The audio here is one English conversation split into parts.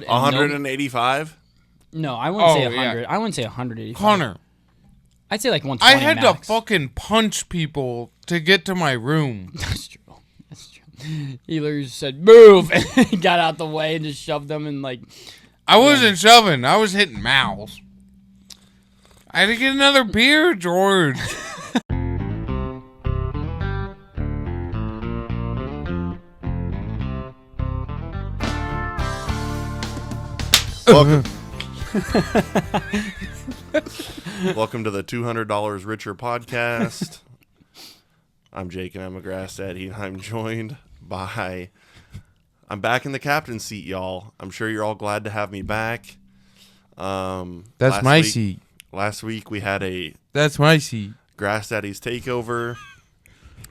185? No, I wouldn't say 100. Yeah. I wouldn't say 185. Connor. I'd say like 120 I had max. to fucking punch people to get to my room. That's true. He literally just said, move! And he got out the way and just shoved them and like... I wasn't shoving. I was hitting mouths. I had to get another beer, George. Welcome. Welcome to the $200 Richer podcast. I'm Jake and I'm a Grass Daddy, and I'm joined by... I'm back in the captain's seat, y'all. I'm sure you're all glad to have me back. That's my seat. Last week we had a... That's my seat. Grass Daddies takeover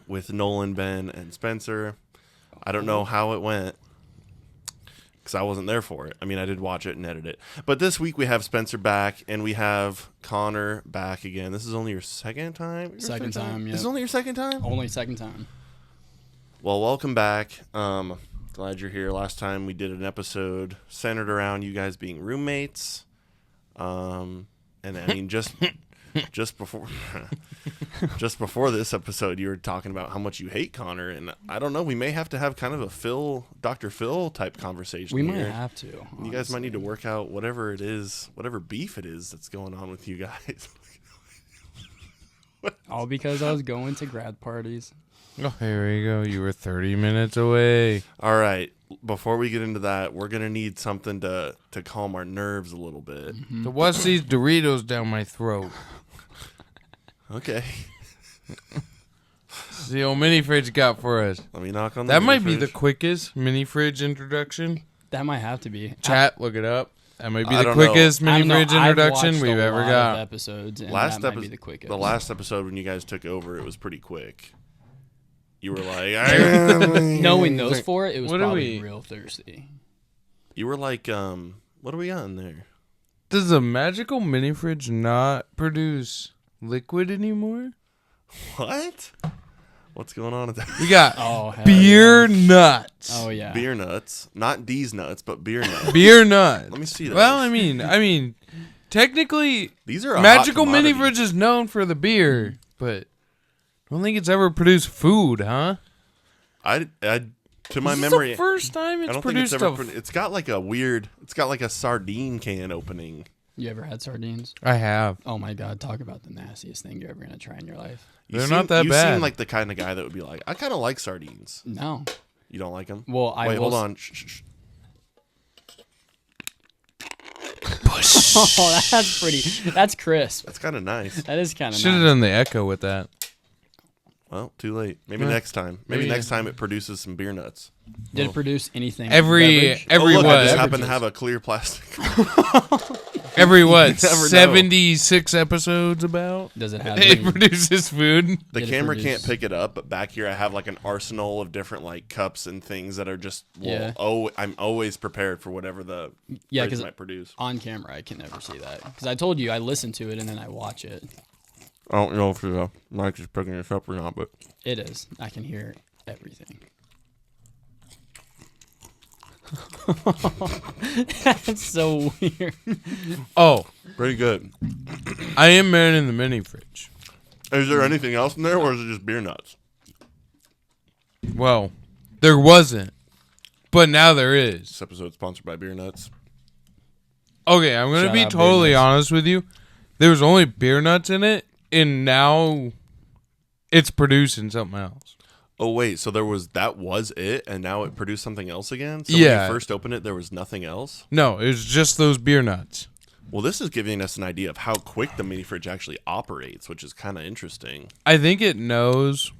with Nolan, Ben, and Spencer. I don't know how it went because I wasn't there for it. I mean, I did watch it and edit it. But this week we have Spencer back and we have Koner back again. This is only your second time? Second time, yeah. This is only your second time? Only second time. Well, welcome back. Glad you're here. Last time we did an episode centered around you guys being roommates. And I mean, just before this episode, you were talking about how much you hate Koner, and I don't know. We may have to have kind of a Dr. Phil type conversation. We here. might have to. Honestly. You guys might need to work out whatever it is, whatever beef it is that's going on with you guys. All because I was going to grad parties. Oh, here we go. You were 30 minutes away. All right. Before we get into that, we're going to need something to calm our nerves a little bit. Mm-hmm. To wash these Doritos down my throat. Okay. The old mini fridge got for us. Let me knock on the That mini might fridge. be the quickest mini fridge introduction. That might have to be. Chat, look it up. That might be the quickest mini fridge introduction we've ever got. Episodes, and that might be the quickest. The last episode when you guys took over, it was pretty quick. You were like, knowing those four, it was probably real thirsty. You were like, what are we on there? Does the magical mini fridge not produce liquid anymore? What? What's going on with that? We got beer nuts. Oh yeah, beer nuts. Not these nuts, but beer nuts. Beer nuts. Let me see those. Well, I mean, technically, these are a magical hot mini commodity. fridge is known for the beer, but I don't think it's ever produced food, huh? I to my Is memory, this the first time it's produced. It's got like a sardine can opening. You ever had sardines? I have. Oh my god, talk about the nastiest thing you're ever gonna try in your life. They're not that bad. You seem like the kind of guy that would be like, I kind of like sardines. No. You don't like them? Well, Wait, hold on. Shh. Oh, that's pretty. That's crisp. That's kind of nice. That is kind of nice. Should have done the echo with that. Well, too late. Maybe next time. Maybe next time it produces some beer nuts. Did it produce anything? Every look, what? I just happen to have a clear plastic. Every what? never know. 76 episodes about? Does it have? It produces food. The camera can't pick it up, but back here I have like an arsenal of different like cups and things that are just. I'm always prepared for whatever the fridge might produce. On camera, I can never see that because I told you I listen to it and then I watch it. I don't know if the mic is picking this up or not, but it is. I can hear everything. That's so weird. Oh, pretty good. I am man in the mini fridge. Is there anything else in there, or is it just beer nuts? Well, there wasn't, but now there is. This episode sponsored by Beer Nuts. Okay, I'm going to be totally honest with you. There was only beer nuts in it, and now it's producing something else. Oh, wait, so that was it, and now it produced something else again? So yeah. When you first opened it, there was nothing else? No, it was just those beer nuts. Well, this is giving us an idea of how quick the mini fridge actually operates, which is kind of interesting. I think it knows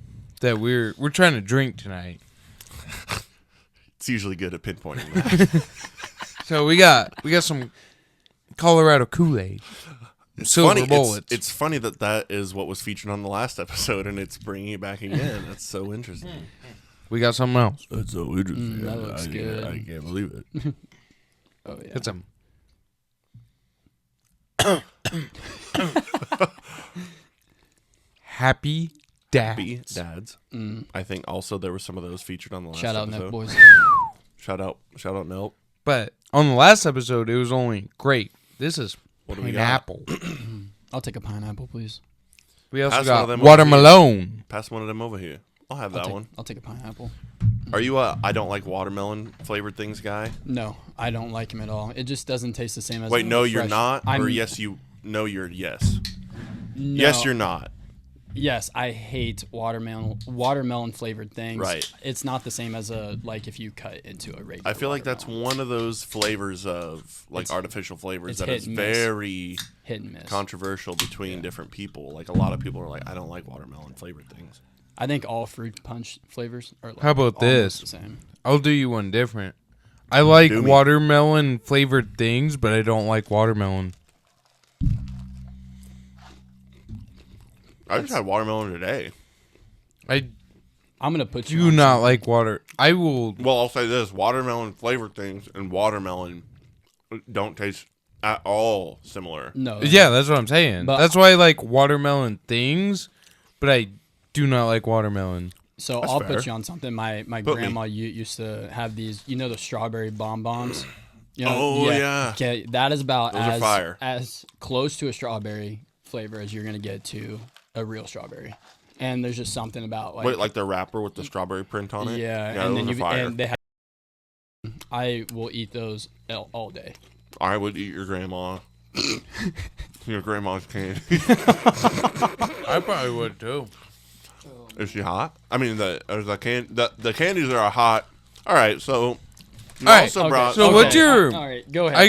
that we're trying to drink tonight. It's usually good at pinpointing that. So we got some Colorado Kool-Aid. Silver bullets. It's funny that is what was featured on the last episode, and it's bringing it back again. That's so interesting. We got something else. That's so interesting. That looks good. I can't believe it. Oh yeah. Get some. Happy Dads. Happy Dads. I think also there were some of those featured on the last Shout out episode. Neck Boys. Shout out Nelk. But on the last episode, it was only grape. This is What do we got? pineapple. I'll take a pineapple, please. We also Pass one of got them watermelon. Pass one of them over here. I'll have that one. I'll take a pineapple. Are you a I don't like watermelon flavored things guy? No, I don't like them at all. It just doesn't taste the same as. Wait, no, you're fresh. not? I'm, Or yes, you... No, you're yes. no, Yes, you're not. Yes, I hate watermelon flavored things. Right. It's not the same as if you cut into a regular. I feel like that's watermelon. one of those flavors of, like, artificial flavors it's that hit is and miss. very hit and miss. controversial between different people. Like, a lot of people are like, I don't like watermelon flavored things. I think all fruit punch flavors are. How about almost this? The same. I'll do you one different. I like Do me. watermelon flavored things, but I don't like watermelon. I just had watermelon today. I I'm gonna put you. do on not something. like water. I will. Well, I'll say this. Watermelon flavored things and watermelon don't taste at all similar. No. Yeah, that's what I'm saying. But- That's why I like watermelon things, but I do not like watermelon. So That's I'll fair. put you on something. My Put me. grandma used to have these. You know the strawberry bonbons. You know, Oh, yeah. Okay, that is about Those are fire. as close to a strawberry flavor as you're gonna get to a real strawberry. And there's just something about Wait, like the wrapper with the strawberry print on it? yeah, and those then are fire. and they have. I will eat those all day. I would eat your grandma. Your grandma's candy. I probably would too. Is she hot? I mean, the candies are hot. All right, so you All right, also Okay, brought. So what's your- All right, go ahead.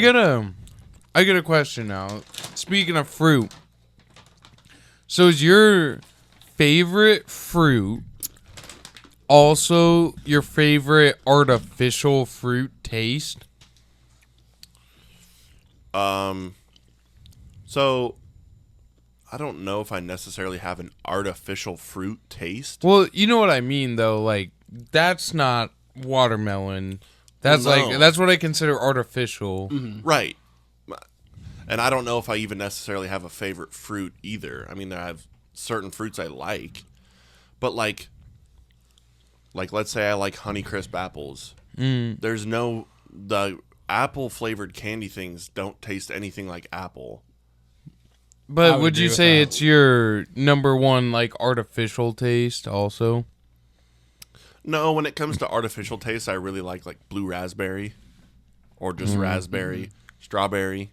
I get a question now. Speaking of fruit, so is your favorite fruit also your favorite artificial fruit taste? So I don't know if I necessarily have an artificial fruit taste. Well, you know what I mean though. Like that's not watermelon. That's Well, no. like that's what I consider artificial. Right. And I don't know if I even necessarily have a favorite fruit either. I mean, I have certain fruits I like, but like let's say I like Honeycrisp apples. There's the apple flavored candy things don't taste anything like apple. I But would would you agree with say that. it's your number one like artificial taste also? No, when it comes to artificial taste, I really like blue raspberry or just raspberry, strawberry.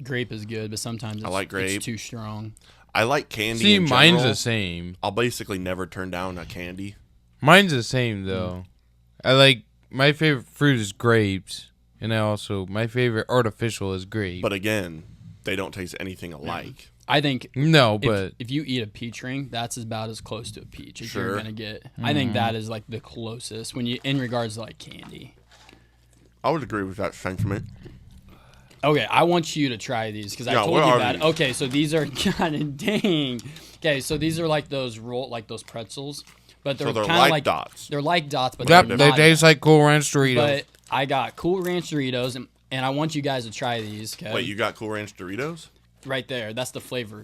Grape is good, but sometimes it's, like grape. it's too strong. I like candy. See, in mine's general. the same. I'll basically never turn down a candy. Mine's the same though. I like my favorite fruit is grapes, and I also my favorite artificial is grape. But again, they don't taste anything alike. I think no, if, but if you eat a peach ring, that's about as close to a peach as Sure. you're gonna get. I think that is like the closest when you in regards to like candy. I would agree with that sentiment. Okay, I want you to try these because I Yeah, told what you are about. these? Okay, so these are God dang. Okay, so these are like those those pretzels, but they're So they're kind of like like dots. They're like dots, but yep, they're they not. taste like Cool Ranch Doritos. But I got Cool Ranch Doritos, and I want you guys to try these. Okay? Wait, you got Cool Ranch Doritos? right there. That's the flavor.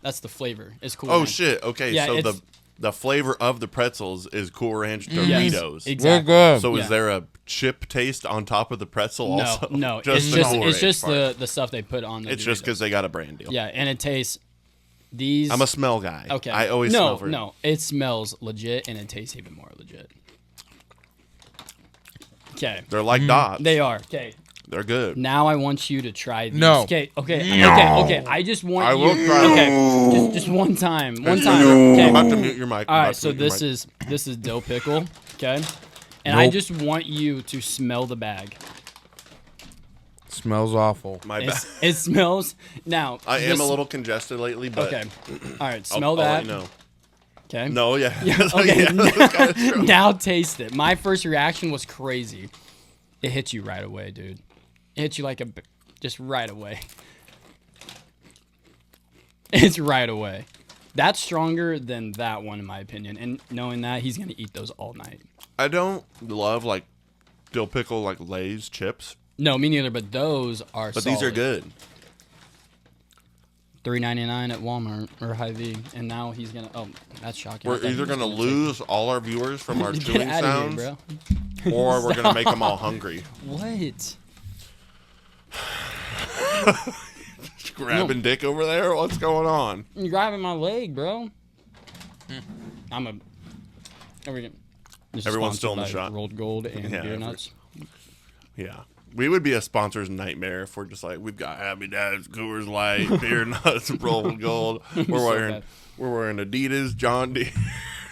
That's the flavor. It's Cool Oh Ranch. shit! Okay, Yeah, so it's- the flavor of the pretzels is Cool Ranch Yes, Doritos. exactly. They're good. So Yeah. is there a chip taste on top of the pretzel? No, Also, no. Just it's the just Cool it's Ranch just part. the stuff they put on the. It's just Doritos. because they got a brand deal. Yeah, and it tastes. These. I'm a smell guy. Okay. I always smell for it. No, it smells legit, and it tastes even more legit. Okay. They're like dots. They are. Okay. They're good. Now I want you to try these. No. Okay. Okay. No. Okay. I just want I you. will try Okay. Just one time. One It's- time. I'm Okay. about to mute your mic. All right. So this is dill pickle. Okay. And I Nope. just want you to smell the bag. Smells awful. my bad. It smells. Now. I am this- a little congested lately, but Okay. All right. I'll, Smell I'll that. let you know. Okay. No, yeah. Okay. Yeah, that's kinda true. Now taste it. My first reaction was crazy. It hit you right away, dude. It hit you like just right away. It's right away. That's stronger than that one, in my opinion. And knowing that, he's gonna eat those all night. I don't love dill pickle Lay's chips, No, me neither. But those are. but these are solid. good. $3.99 at Walmart or Hy-Vee, and now he's gonna. Oh, that's shocking. I We're thought he either was gonna take- lose all our viewers from our Get chewing outta sounds, here, bro. or we're gonna make them all hungry. What? Grabbing dick over there? What's going on? You're grabbing my leg, bro. Everyone's still in the shot. Rolled Gold and beer nuts. Yeah. We would be a sponsor's nightmare if we're just like, we've got Happy Dads, Coors Light, beer nuts, Rolled Gold. We're wearing Adidas, John Deere.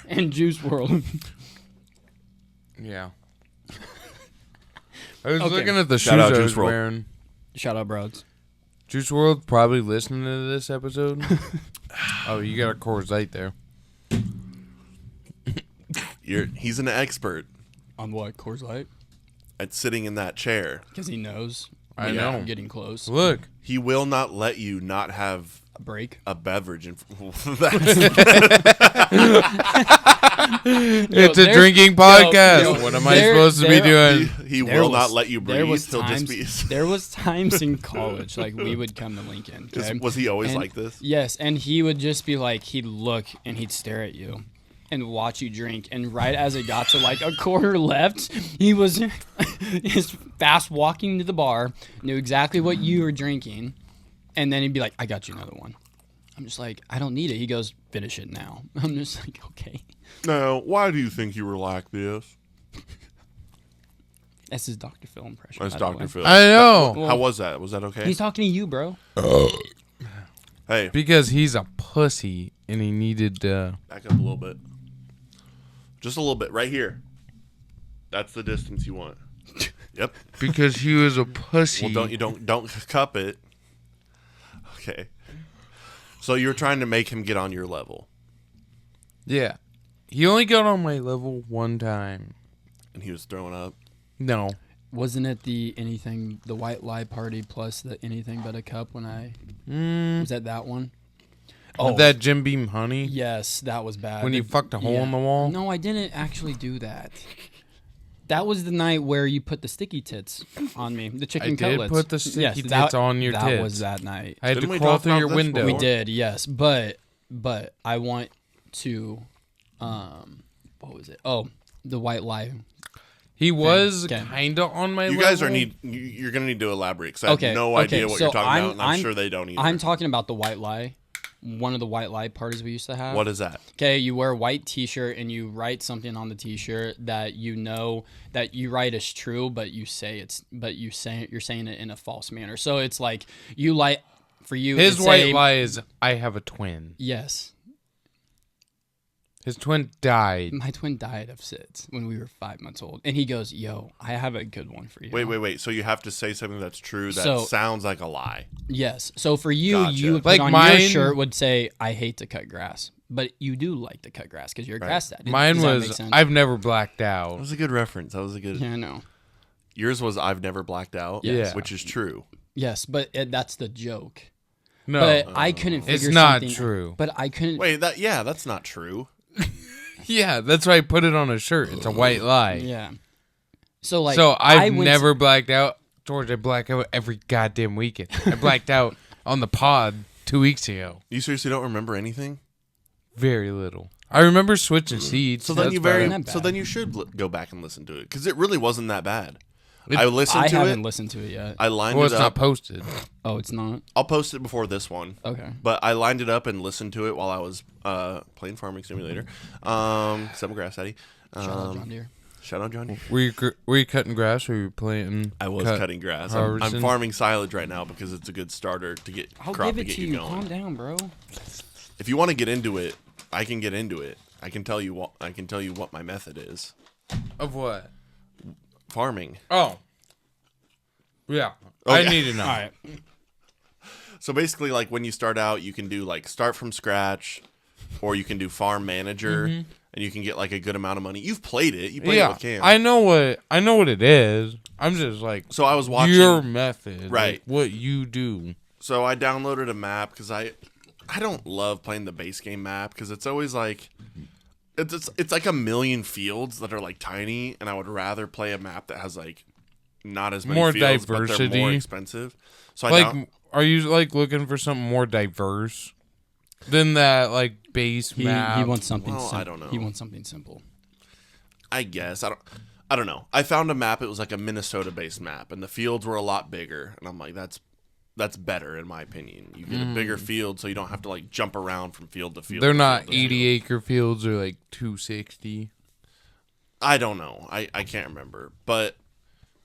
And Juice World. Yeah. I was looking at the shoes Shout out I Juice was WRLD. wearing. Shout out, bros. Juice WRLD probably listening to this episode. Oh, you got a Coors Light there. He's an expert On what? Coors Light? at sitting in that chair. Because he knows. I when know. I'm getting close. Look. He will not let you not have A break. a beverage. It's a drinking podcast. yo, What am I supposed to be doing? he There will was- not let you breathe. He'll just be. There was times in college, like we would come to Lincoln. Okay? Was he always And- like this? Yes, and he would just be like, he'd look and he'd stare at you and watch you drink. And right as it got to like a quarter left, he was just fast walking to the bar, knew exactly what you were drinking, and then he'd be like, I got you another one. I'm just like, I don't need it. He goes, finish it now. I'm just like, okay. No. Why do you think you were like this? That's his Dr. Phil impression. That's by the Dr. way. Phil. I know. How was that? Was that okay? He's talking to you, bro. Hey, Because he's a pussy and he needed back up a little bit. Just a little bit. Right here. That's the distance you want. Yep. because he was a pussy. Well, don't cup it. Okay. So you're trying to make him get on your level, Yeah. He only got on my level one time. and he was throwing up. No. Wasn't it the white lie party plus the anything but a cup when I, was that one? Oh. That Jim Beam honey? Yes, that was bad. When you fucked a hole in the wall? No, I didn't actually do that. That was the night where you put the sticky tits on me, the chicken I did cutlets. put the sticky tits on your That tits. was that night. I had Didn't to we crawl talk through about your this window. We did, yes, but I want to, what was it? Oh, the white lie. He was Okay. kind of on my level. You guys you're going to need to elaborate because I have no idea what so you're talking about, and I'm sure they don't either. I'm talking about the white lie. One of the white lie parties we used to have. What is that? Okay, you wear a white T-shirt and you write something on the T-shirt that you know that you write is true, but you're saying it in a false manner. So it's like you like for you. His it's white lie is, I have a twin. Yes, His twin died. my twin died of SIDS when we were 5 months old, and he goes, "Yo, I have a good one for you." Wait. So you have to say something that's true that So- sounds like a lie. Yes. So for you, Gotcha. you would put Like on mine- your shirt would say, "I hate to cut grass," but you do like to cut grass because you're a grass daddy. Mine Does that make was, sense? I've never blacked That out. was a good reference. That was a good. Yeah, I know. Yours was I've never blacked out. Yeah. Which is true. Yes, but that's the joke. No. But I couldn't figure It's not something- true. But I couldn't. Wait, that's not true. Yeah, that's why I put it on a shirt. It's a white lie. Yeah. So like. So I I've went never blacked out. George, I black out every goddamn weekend. I blacked out on the pod 2 weeks ago. You seriously don't remember anything? Very little. I remember switching seats. So then That's you about it. Not so bad. then you should go back and listen to it because it really wasn't that bad. It- I listened I to haven't it. listened to it yet. I lined Well, it it's not up. posted. Oh, it's not. I'll post it before this one. Okay. But I lined it up and listened to it while I was playing Farming Simulator. 'Cause I'm a grass daddy. Shout out John Deere. Shout out Johnny. Were you cutting grass or were you planting? I was cutting grass. I'm harvesting? farming silage right now because it's a good starter to get I'll crop give to it get to you you. going. Calm down, bro. If you want to get into it, I can get into it. I can tell you what my method is. Of what? Farming. Oh. Yeah. Okay. I need to know. All right. So basically, like when you start out, you can do like start from scratch, or you can do farm manager, and you can get like a good amount of money. You've played it. You played it with Cam. I know what it is. I'm just like So I was watching your method, Right. like what you do. So I downloaded a map because I don't love playing the base game map because it's always like it's like a million fields that are like tiny, and I would rather play a map that has like not as many More fields, but they're diversity. more expensive. So Like, are you like looking for something more diverse than that like base He map? wants something. Well, I simple. don't know. He wants something simple. I guess I don't know. I found a map. It was like a Minnesota-based map, and the fields were a lot bigger. And I'm like, that's that's better in my opinion. You get a bigger field, so you don't have to like jump around from field to field. They're not 80-acre fields or like 260. I don't know. I can't remember, but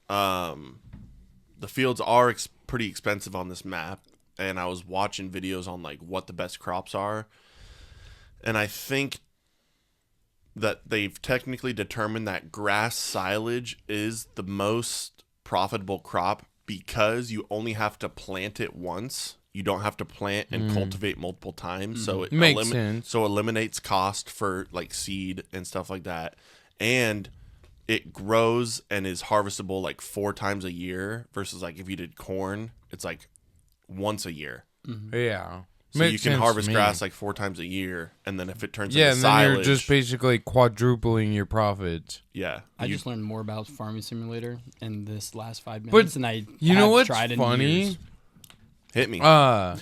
the fields are pretty expensive on this map, and I was watching videos on like what the best crops are, and I think that they've technically determined that grass silage is the most profitable crop because you only have to plant it once. You don't have to plant and cultivate multiple times. So it makes sense. So eliminates cost for like seed and stuff like that. And it grows and is harvestable like 4 times a year versus like if you did corn, it's like once a year. Yeah. So you can harvest grass like 4 times a year, and then if it turns into and silage, then you're just basically quadrupling your profits. Yeah. I just learned more about Farming Simulator in this last 5 minutes, and I you know what's tried in funny? years. Hit me.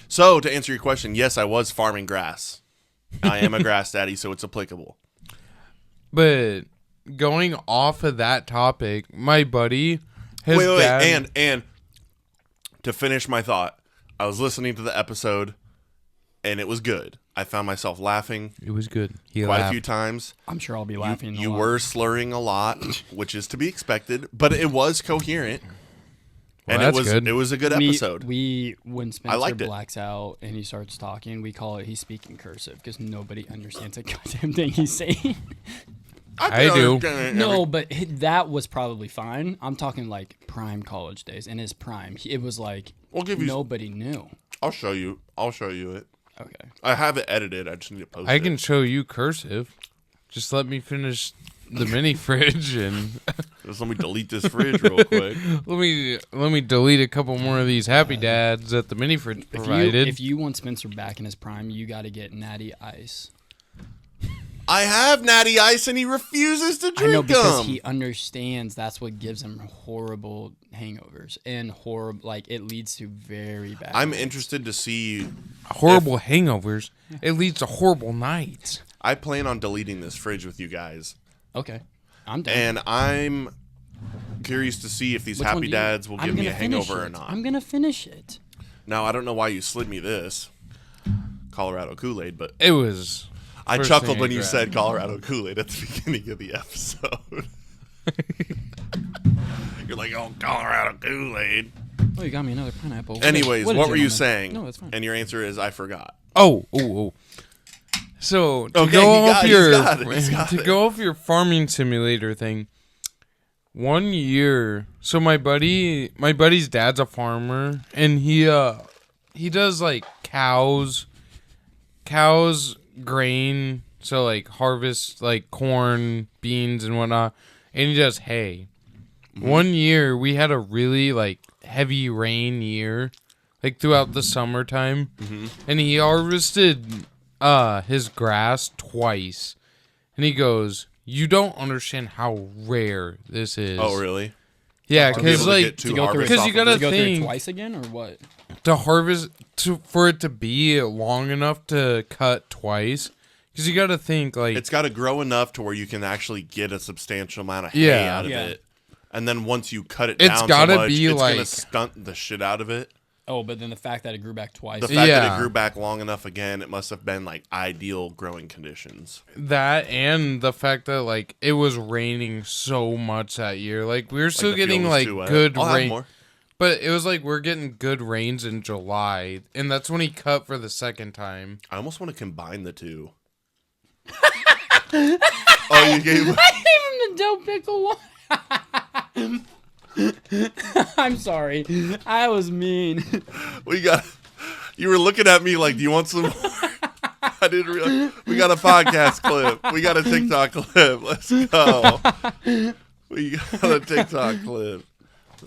So to answer your question, yes, I was farming grass. I am a grass daddy, so it's applicable. But going off of that topic, my buddy, his wait, dad, and to finish my thought, I was listening to the episode. And it was good. I found myself laughing. It was good. Quite a few times. I'm sure I'll be laughing. You were slurring a lot, which is to be expected, but it was coherent. Well, and that's it was good. It was a good episode. When Spencer liked it. blacks out and he starts talking, we call it he's speaking cursive because nobody understands a goddamn thing he's saying. I do. No, but that was probably fine. I'm talking like prime college days. In his prime, it was like nobody knew. I'll show you it. Okay. I have it edited. I just need to post it. I can show you cursive. Just let me finish the mini fridge and just let me delete this fridge real quick. let me delete a couple more of these happy dads that the mini fridge provided. If you want Spencer back in his prime, you got to get Natty Ice. I have Natty Ice and he refuses to drink them. I know because he understands that's what gives him horrible hangovers and it leads to very bad. I'm interested to see horrible hangovers. It leads to horrible nights. I plan on deleting this fridge with you guys. Okay, I'm down. And I'm curious to see if these happy dads will give me a hangover or not. I'm gonna finish it. Now I don't know why you slid me this Colorado Kool-Aid, but it was. I chuckled when you said Colorado Kool-Aid at the beginning of the episode. You're like, oh, Colorado Kool-Aid. Oh, you got me another pineapple. Anyways, what were you saying? No, that's fine. And your answer is, I forgot. Oh. So to go off your farming simulator thing, 1 year. So my buddy's dad's a farmer, and he does like cows, grain, so like harvest like corn, beans, and whatnot, and he does hay. 1 year we had a really like heavy rain year, like throughout the summertime, and he harvested his grass twice, and he goes, "You don't understand how rare this is." Oh, really? Yeah, because like you gotta think twice again or what? To harvest for it to be long enough to cut twice, because you got to think like it's got to grow enough to where you can actually get a substantial amount of hay out of it, and then once you cut it down, it's gonna stunt the shit out of it. Oh, but then the fact that it grew back twice. The fact that it grew back long enough again, it must have been like ideal growing conditions. That and the fact that like it was raining so much that year, like we were still getting like good rain. But it was like we're getting good rains in July, and that's when he cut for the second time. I almost want to combine the two. Oh, you gave him... I gave him the dope pickle one. I'm sorry. I was mean. You were looking at me like, do you want some more? I didn't realize. We got a podcast clip. We got a TikTok clip. Let's go. We got a TikTok clip.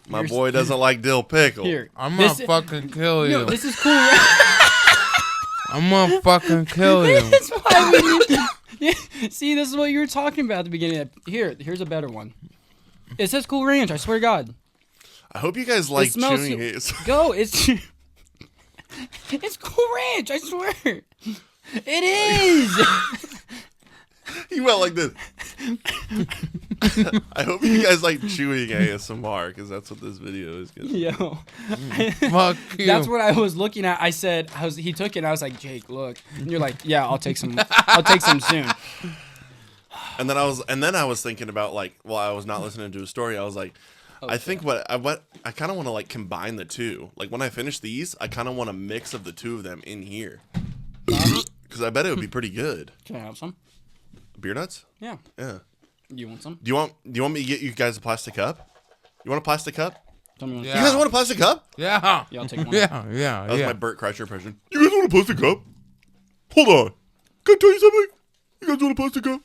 My boy doesn't like dill pickle. Here, I'm gonna fucking kill you. No, this is cool. I'm gonna fucking kill you. That's why see, this is what you were talking about at the beginning. Here's a better one. It says Cool Ranch. I swear to God. I hope you guys like chewing it. Go. It's Cool Ranch. I swear. It is. You went like this. I hope you guys like chewing ASMR because that's what this video is gonna be. Yo, Fuck you. that's what I was looking at. I said, he took it. And I was like, Jake, look. And you're like, yeah, I'll take some. I'll take some soon. And then I was thinking about like, while I was not listening to a story, I was like, Okay. I think what I kind of want to like combine the two. Like when I finish these, I kind of want a mix of the two of them in here because I bet it would be pretty good. Can I have some? Beer nuts? Yeah. Yeah. You want some? Do you want me to get you guys a plastic cup? You want a plastic cup? Tell me when. Yeah. You guys want a plastic cup? Yeah. Yeah, I'll take one. Yeah. That was my Burt Kreischer impression. You guys want a plastic cup? Hold on. Can I tell you something? You guys want a plastic cup?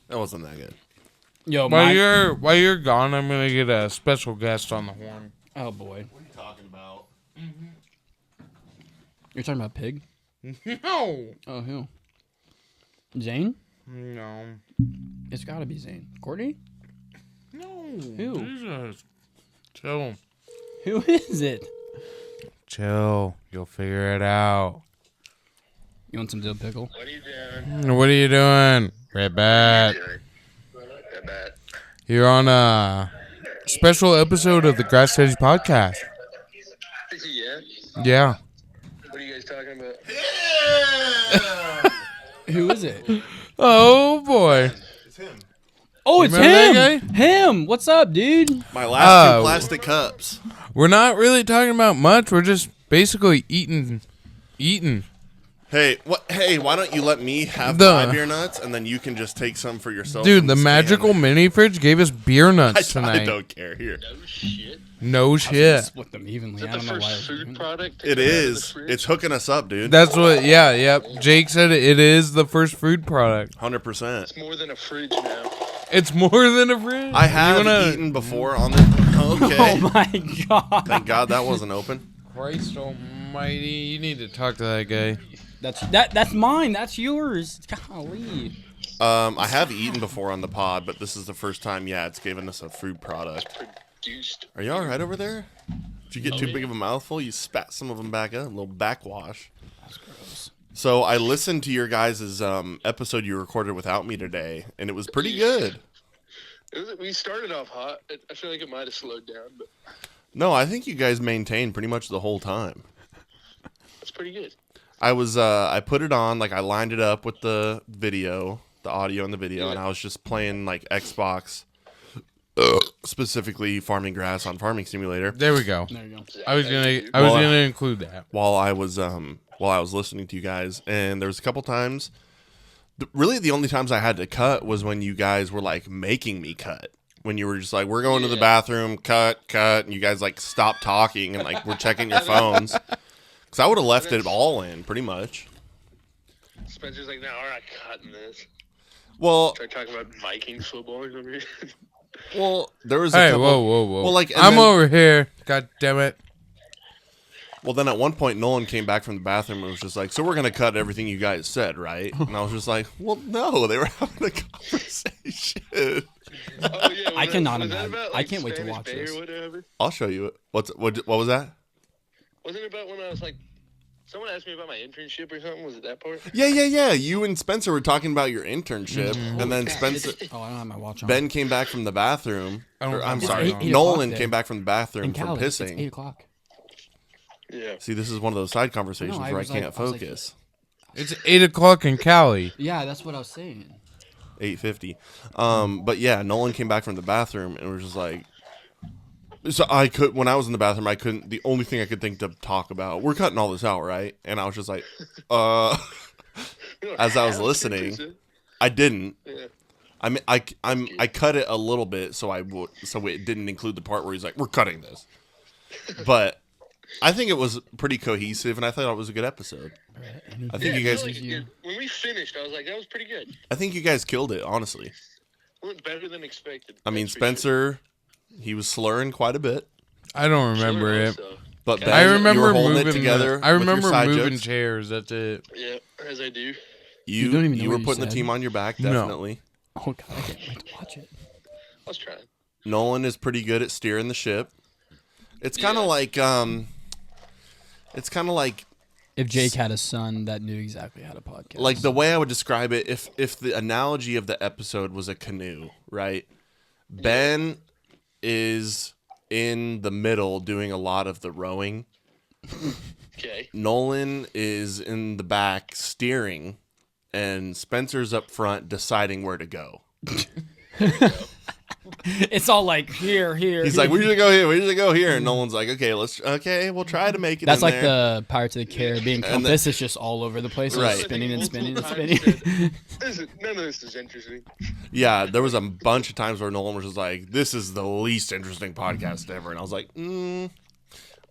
That wasn't that good. Yo, While you're gone, I'm gonna get a special guest on the horn. Oh boy. What are you talking about? You're talking about Pig? No. Oh, who? Zane? No. It's gotta be Zane. Courtney? No. Who? Jesus. Chill. Who is it? Chill. You'll figure it out. You want some dill pickle? What are you doing? What are you doing? Red Bat. Red Bat. You're on a special episode of the Grass Daddies Podcast. Yeah. Yeah. What are you guys talking about? Who is it? Oh boy. It's him. Oh, it's remember that him! Him! What's up, dude? My last two Oh. plastic cups. We're not really talking about much. We're just basically eating. Hey, what? Hey, why don't you let me have The- my beer nuts, and then you can just take some for yourself. Dude, from the stand. magical mini fridge gave us beer nuts I tonight. don't care. Here, No shit. No shit. Split them evenly. Is that I the don't know why. first food product? it to come out of the is. fridge? It's hooking us up, dude. That's what. Yeah. Yep. Jake said it is the first food product. 100%. It's more than a fridge now. It's more than a fridge. I have You wanna- eaten before on the. Okay. Oh my god. Thank God that wasn't open. Christ Almighty! You need to talk to that guy. That's mine. That's yours. Golly. I have eaten before on the pod, but this is the first time. Yeah, it's given us a food product. Produced. Are you all right over there? Did you get too big of a mouthful? You spat some of them back up. A little backwash. That's gross. So I listened to your guys' episode you recorded without me today, and it was pretty good. We started off hot. I feel like it might have slowed down, but No, I think you guys maintained pretty much the whole time. that's pretty good. I put it on, like I lined it up with the video, the audio and the video, and I was just playing like Xbox, specifically Farming Grass on Farming Simulator, There we go. There you go. I was gonna Well, include that. while I was listening to you guys, and there was a couple times. Really, the only times I had to cut was when you guys were like making me cut. When you were just like, "We're going to the bathroom, cut," and you guys like stopped talking and like we're checking your phones. Because I would have left it all in, pretty much. Spencer's like, no, we're not cutting this. Well, Start talking about Vikings football or something. there was a Hey, couple. whoa. Well, like, and I'm then- over here. God damn it. Well, then at one point, Nolan came back from the bathroom and was just like, "So we're gonna cut everything you guys said, right?" And I was just like, "Well, no, they were having a conversation." Oh, yeah, I cannot was that imagine. about, I can't wait to Spanish watch Bay or this. whatever? I'll show you it. What was that? Wasn't it about when I was like, someone asked me about my internship or something? Was it that part? Yeah. You and Spencer were talking about your internship, and then Spencer. Oh, I don't have my watch on. Ben came back from the bathroom. I don't Or, I'm think sorry, so. It's 8 Nolan o'clock came there. back from the bathroom in from Cali. It's 8 pissing. o'clock. Yeah. See, this is one of those side conversations I where I was like- can't I was like- focus. It's 8 o'clock in Cali. Yeah, that's what I was saying. 8:50. But yeah, Nolan came back from the bathroom and was just like, so when I was in the bathroom, I couldn't, the only thing I could think to talk about, we're cutting all this out, right? And I was just like, as I was listening, I didn't. Yeah. I mean, I cut it a little bit so it didn't include the part where he's like, we're cutting this. But I think it was pretty cohesive, and I thought it was a good episode. I think you guys, When we finished, I was like, that was pretty good. I think you guys killed it, honestly. Went better than expected. I mean, That's for sure. Spencer, he was slurring quite a bit, I don't remember Sure, it. also. but Ben, I you remember were holding moving it together. I with your remember side moving jokes. chairs. That's it. Yeah, as I do. You don't even know you what were you putting the said. team on your back, No. definitely. Oh god, I can't wait to watch it. I was trying. Nolan is pretty good at steering the ship. It's kind of like If Jake had a son that knew exactly how to podcast. Like the way I would describe it, if the analogy of the episode was a canoe, right? Ben is in the middle doing a lot of the rowing. Okay. Nolan is in the back steering, and Spencer's up front deciding where to go. It's all like here. He's like, we usually go here, we usually go here, and Nolan's like, okay, we'll try to make it. That's in like there. the Pirates of the Caribbean And compass. It's just all over the place, Right. spinning and spinning and spinning. None of this is interesting. Yeah, there was a bunch of times where Nolan was just like, this is the least interesting podcast ever, and I was like,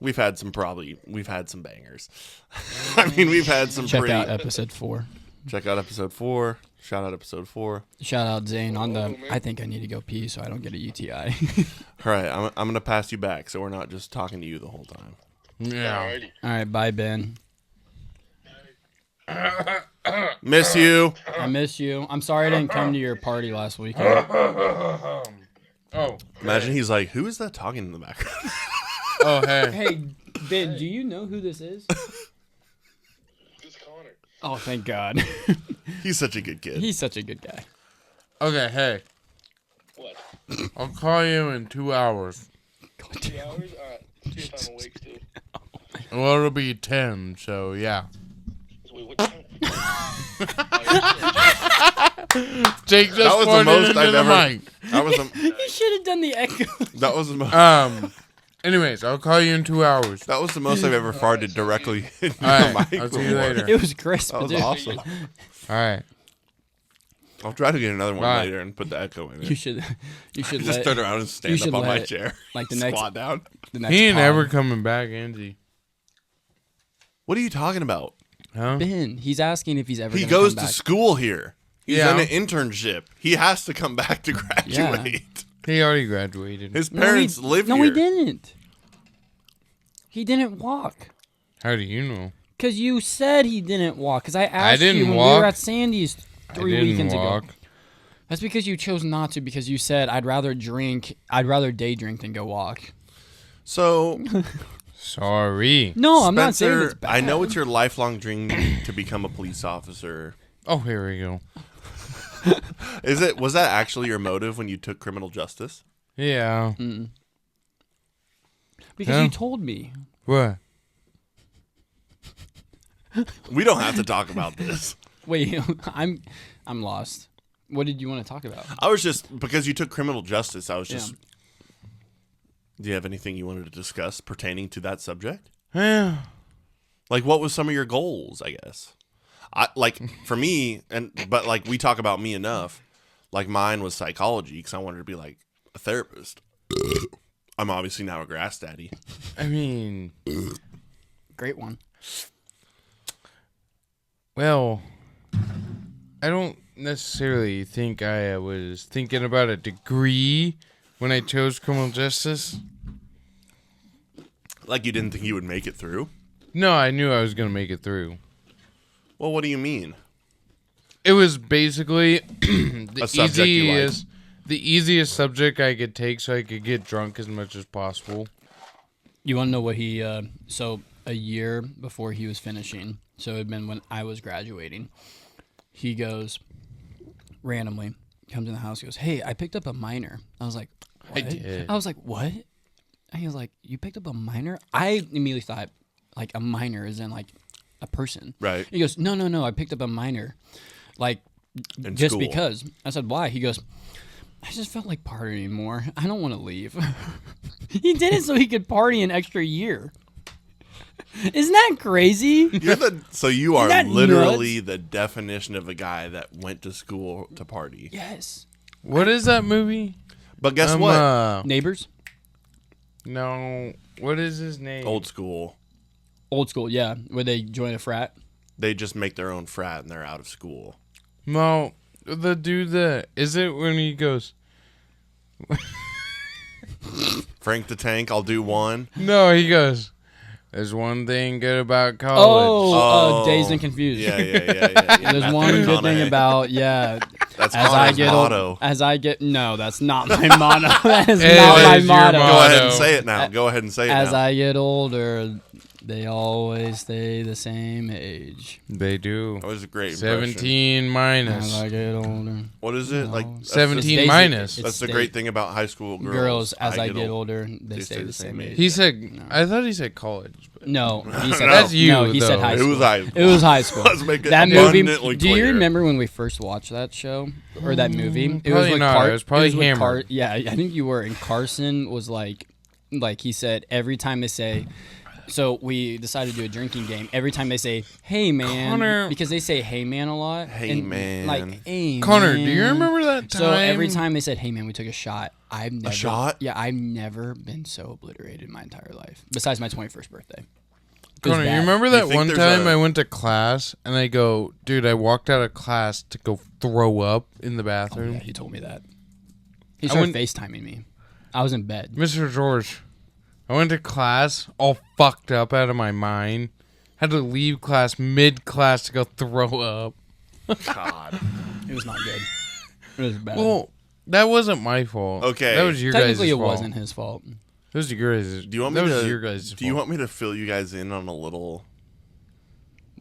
we've had some bangers. I mean, we've had some Check out episode 4. Check out episode 4. Shout out episode 4. Shout out Zane on the. I think I need to go pee so I don't get a UTI. All right, I'm gonna pass you back, so we're not just talking to you the whole time. Yeah. Alrighty. All right, bye Ben. Miss you. I miss you. I'm sorry I didn't come to your party last weekend. Oh. Imagine he's like, who is that talking in the background? Oh, hey. Hey Ben, do you know who this is? This Koner. Oh, thank God. He's such a good kid. He's such a good guy. Okay, hey. What? I'll call you in 2 hours. 2 hours? Alright. See if I'm awake still. Well, it'll be 10, so yeah. Wait, what time? Jake just That was the farted most into I've the ever. mic. That was the. He should have done the echo. That was the most. Anyways, I'll call you in 2 hours. That was the most I've ever farted directly into All right, the mic. I'll see you before. later. It was crisp. That was dude. awesome. All right. I'll try to get another one Bye. later and put the echo in it. You should just let, turn around and stand should up on my let, chair. like, the next- Squat down. the next He ain't pod. ever coming back, Angie. What are you talking about? Huh? Ben, he's asking if he's ever He gonna goes come to back. school here. He's Yeah. in an internship. He has to come back to graduate. He already graduated. His parents live No, here. he didn't. He didn't walk. How do you know? Because you said he didn't walk. Because I asked didn't you when we walk. were at Sandy's I 3 didn't weekends walk. ago. That's because you chose not to, because you said, I'd rather day drink than go walk. So, Sorry. No, I'm not saying Spencer, it's bad. I know it's your lifelong dream to become a police officer. Oh, here we go. Was that actually your motive when you took criminal justice? Yeah. Because Yeah. you told me. What? We don't have to talk about this. Wait, I'm lost. What did you want to talk about? I was just, because you took criminal justice, I was just, Yeah. do you have anything you wanted to discuss pertaining to that subject? Yeah. Like, what was some of your goals, I guess? For me, but like, we talk about me enough. Like, mine was psychology, because I wanted to be, like, a therapist. I'm obviously now a grass daddy. I mean, Great one. well, I don't necessarily think I was thinking about a degree when I chose criminal justice. Like, you didn't think you would make it through? No, I knew I was going to make it through. Well, what do you mean? It was basically A subject you like. the easiest subject I could take so I could get drunk as much as possible. You want to know what he, so a year before he was finishing, so it had been when I was graduating, he goes, randomly, comes in the house, goes, hey, I picked up a minor. I was like, what? I did. I was like, what? And he was like, you picked up a minor? I immediately thought, like, a minor is in, like, a person. Right. He goes, no, I picked up a minor. Like, In just school. because. I said, why? He goes, I just felt like partying more. I don't want to leave. He did it so he could party an extra year. Isn't that crazy? So you are Isn't that literally the definition of a guy that went to school to party. Yes. What is that movie? But guess what? Neighbors? No. What is his name? Old school. Old school, yeah. Where they join a frat. They just make their own frat and they're out of school. No. The dude that... Is it when he goes... Frank the Tank, I'll do one. No, he goes... There's one thing good about college. Oh, Dazed and Confused. Yeah. There's Matthew one good thing McConaughey. about, yeah. That's As I Connor's get motto. old, no, that's not my motto. That is It not my is your motto. Go ahead and motto. say it now. Go ahead and say it As now. I get older, they always stay the same age. They do. That was a great impression. 17 As minus. I get older, What is it? No. Like that's 17 It's minus. Daisy. That's the It's great thing about high school girls. girls, as I get older, they stay the same age. He said, No. I thought he said college. But No, he said No. That's you, No, he said though. high It school. was high school. It was high school. Let's make it That movie. abundantly Do you clear. remember when we first watched that show or that movie? It Probably with not. I was probably with hammered. Yeah, I think you were. And Carson was like he said every time they say. So we decided to do a drinking game. Every time they say "Hey man," Connor- because they say "Hey man" a lot. Hey, man. like hey Connor, man. do you remember that time? So every time they said "Hey man," we took a shot. I've never shot? Yeah, I've never been so obliterated in my entire life. Besides my 21st birthday. It was Connor, you bad. remember You that think one there's time a- I went to class and I go, dude, I walked out of class to go throw up in the Oh, bathroom? yeah, he told me that. He I started went- FaceTiming me. I was in bed. Mr. George, I went to class all fucked up out of my mind. Had to leave class mid-class to go throw up. God. It was not good. It was bad. Well, that wasn't my fault. Okay. That was your guys' Technically, it fault. wasn't his fault. That was your guys' Do you want me that was to? your guys' Do you fault. want me to fill you guys in on a little?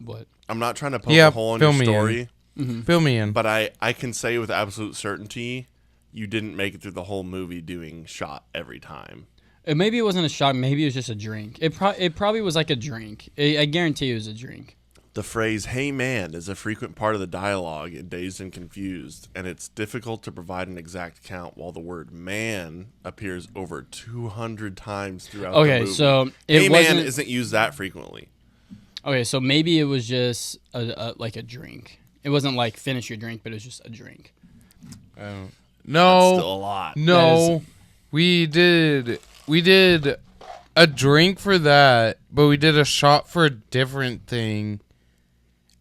What? I'm not trying to poke Yeah, a hole in fill your me in. story, Fill me in. but I can say with absolute certainty, you didn't make it through the whole movie doing shot every time. Maybe it wasn't a shot. Maybe it was just a drink. It probably was like a drink. I guarantee it was a drink. The phrase "Hey man" is a frequent part of the dialogue in Dazed and Confused, and it's difficult to provide an exact count while the word "man" appears over 200 times throughout the Okay, movie. so it "Hey man" wasn't. isn't used that frequently. Okay, so maybe it was just like a drink. It wasn't like finish your drink, but it was just a drink. That's No. still a lot. No, we did a drink for that, but we did a shot for a different thing,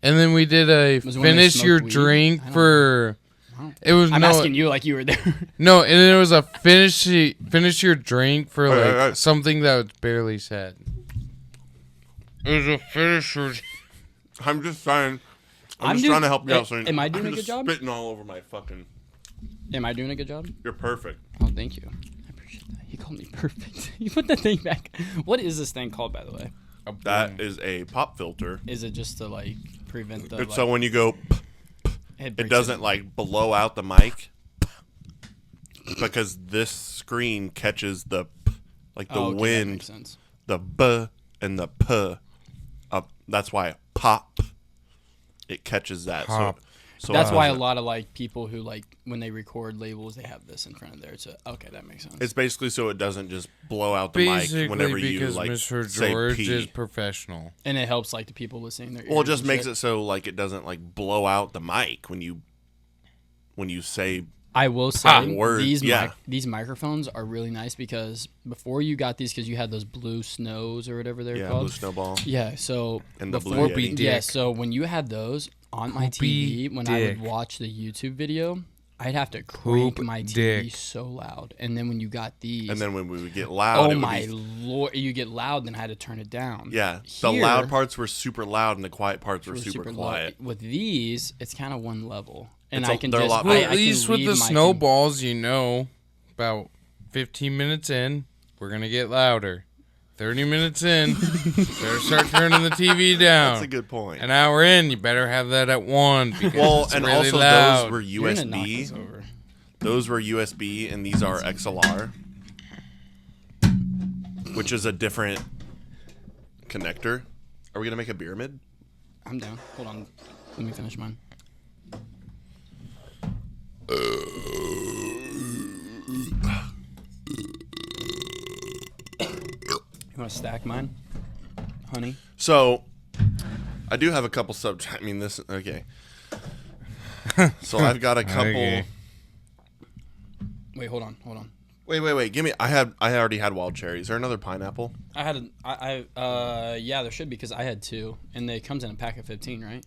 and then we did a Was it when they finish your smoked weed? drink I don't for. know. It was I'm no, asking you like you were there. no, and then it was a finish your drink for like Hey. something that was barely said. It was a finish your. I'm just saying. I'm I'm just doing- trying to help you out. am I doing I'm a good just job? Spitting all over my fucking. Am I doing a good job? You're perfect. Oh, thank you. I appreciate that. You called me perfect. You put the thing back. What is this thing called, by the way? That is a pop filter. Is it just to like prevent the? It's Like, so when you go, it it doesn't like blow out the mic because this screen catches the like the Oh, okay, that wind, makes sense. the b and the p. That's why pop. It catches that. Pop. So That's it why a doesn't- lot of like people who like when they record labels, they have this in front of there. So okay, that makes sense. It's basically so it doesn't just blow out the mic Basically, whenever you because like Mr. say George P. is professional. And it helps like the people listening. Their Well, it ears just and makes shit. it so like it doesn't like blow out the mic when you say I will say words, yeah. these microphones are really nice because before you got these, because you had those blue snows or whatever they're yeah, called. blue snowball. Yeah, so And the before Blue Yeti. yeah, Dick. so when you had those on my Poopy TV, when I dick. would watch the YouTube video, I'd have to crank Poop my TV dick. so loud. And then when you got these, And then when we would get loud, it oh would my be, lord, you get loud, then I had to turn it down. yeah, the Here, loud parts were super loud and the quiet parts were were super low. quiet. With these, it's kind of one level, and It's a- I can they're a just lot Well, I at can least with leave the my snowballs, you know, about 15 minutes in, we're going to get louder. 30 minutes in, better start turning the TV down. That's a good point. An hour in, you better have that at 1 because Well, it's and really also loud. those were You're gonna knock this USB. over. Those were USB, and these are XLR, which is a different connector. Are we gonna make a pyramid? I'm down. Hold on, let me finish mine. You want to stack mine, honey? So, I do have a couple I mean, this okay. So I've got a couple. Okay. Wait, hold on. Wait. Give me. I already had wild cherry. Is there another pineapple? I had yeah, there should be because I had 2, and it comes in a pack of 15, right?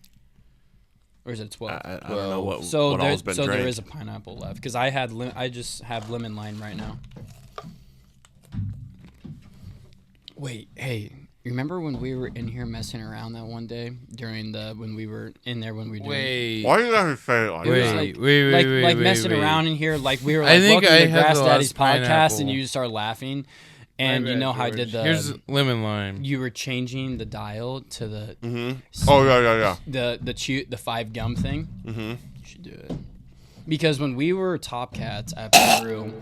Or is it 12? I don't know what So what there, all's been so there drank. is a pineapple left because I just have lemon lime right now. Wait, hey, Remember when we were in here messing around that one day when we were in there when we were doing Wait. Why do you have to say it like It was that? like messing around in here, like we were I like think welcome I to the had Grass the Daddies last Podcast, pineapple. and you started laughing, and My you know bad, how I George. did the Here's lemon lime. you were changing the dial to the Oh, yeah. the 5 gum thing. Mm-hmm. You should do it because when we were Top Cats at Peru,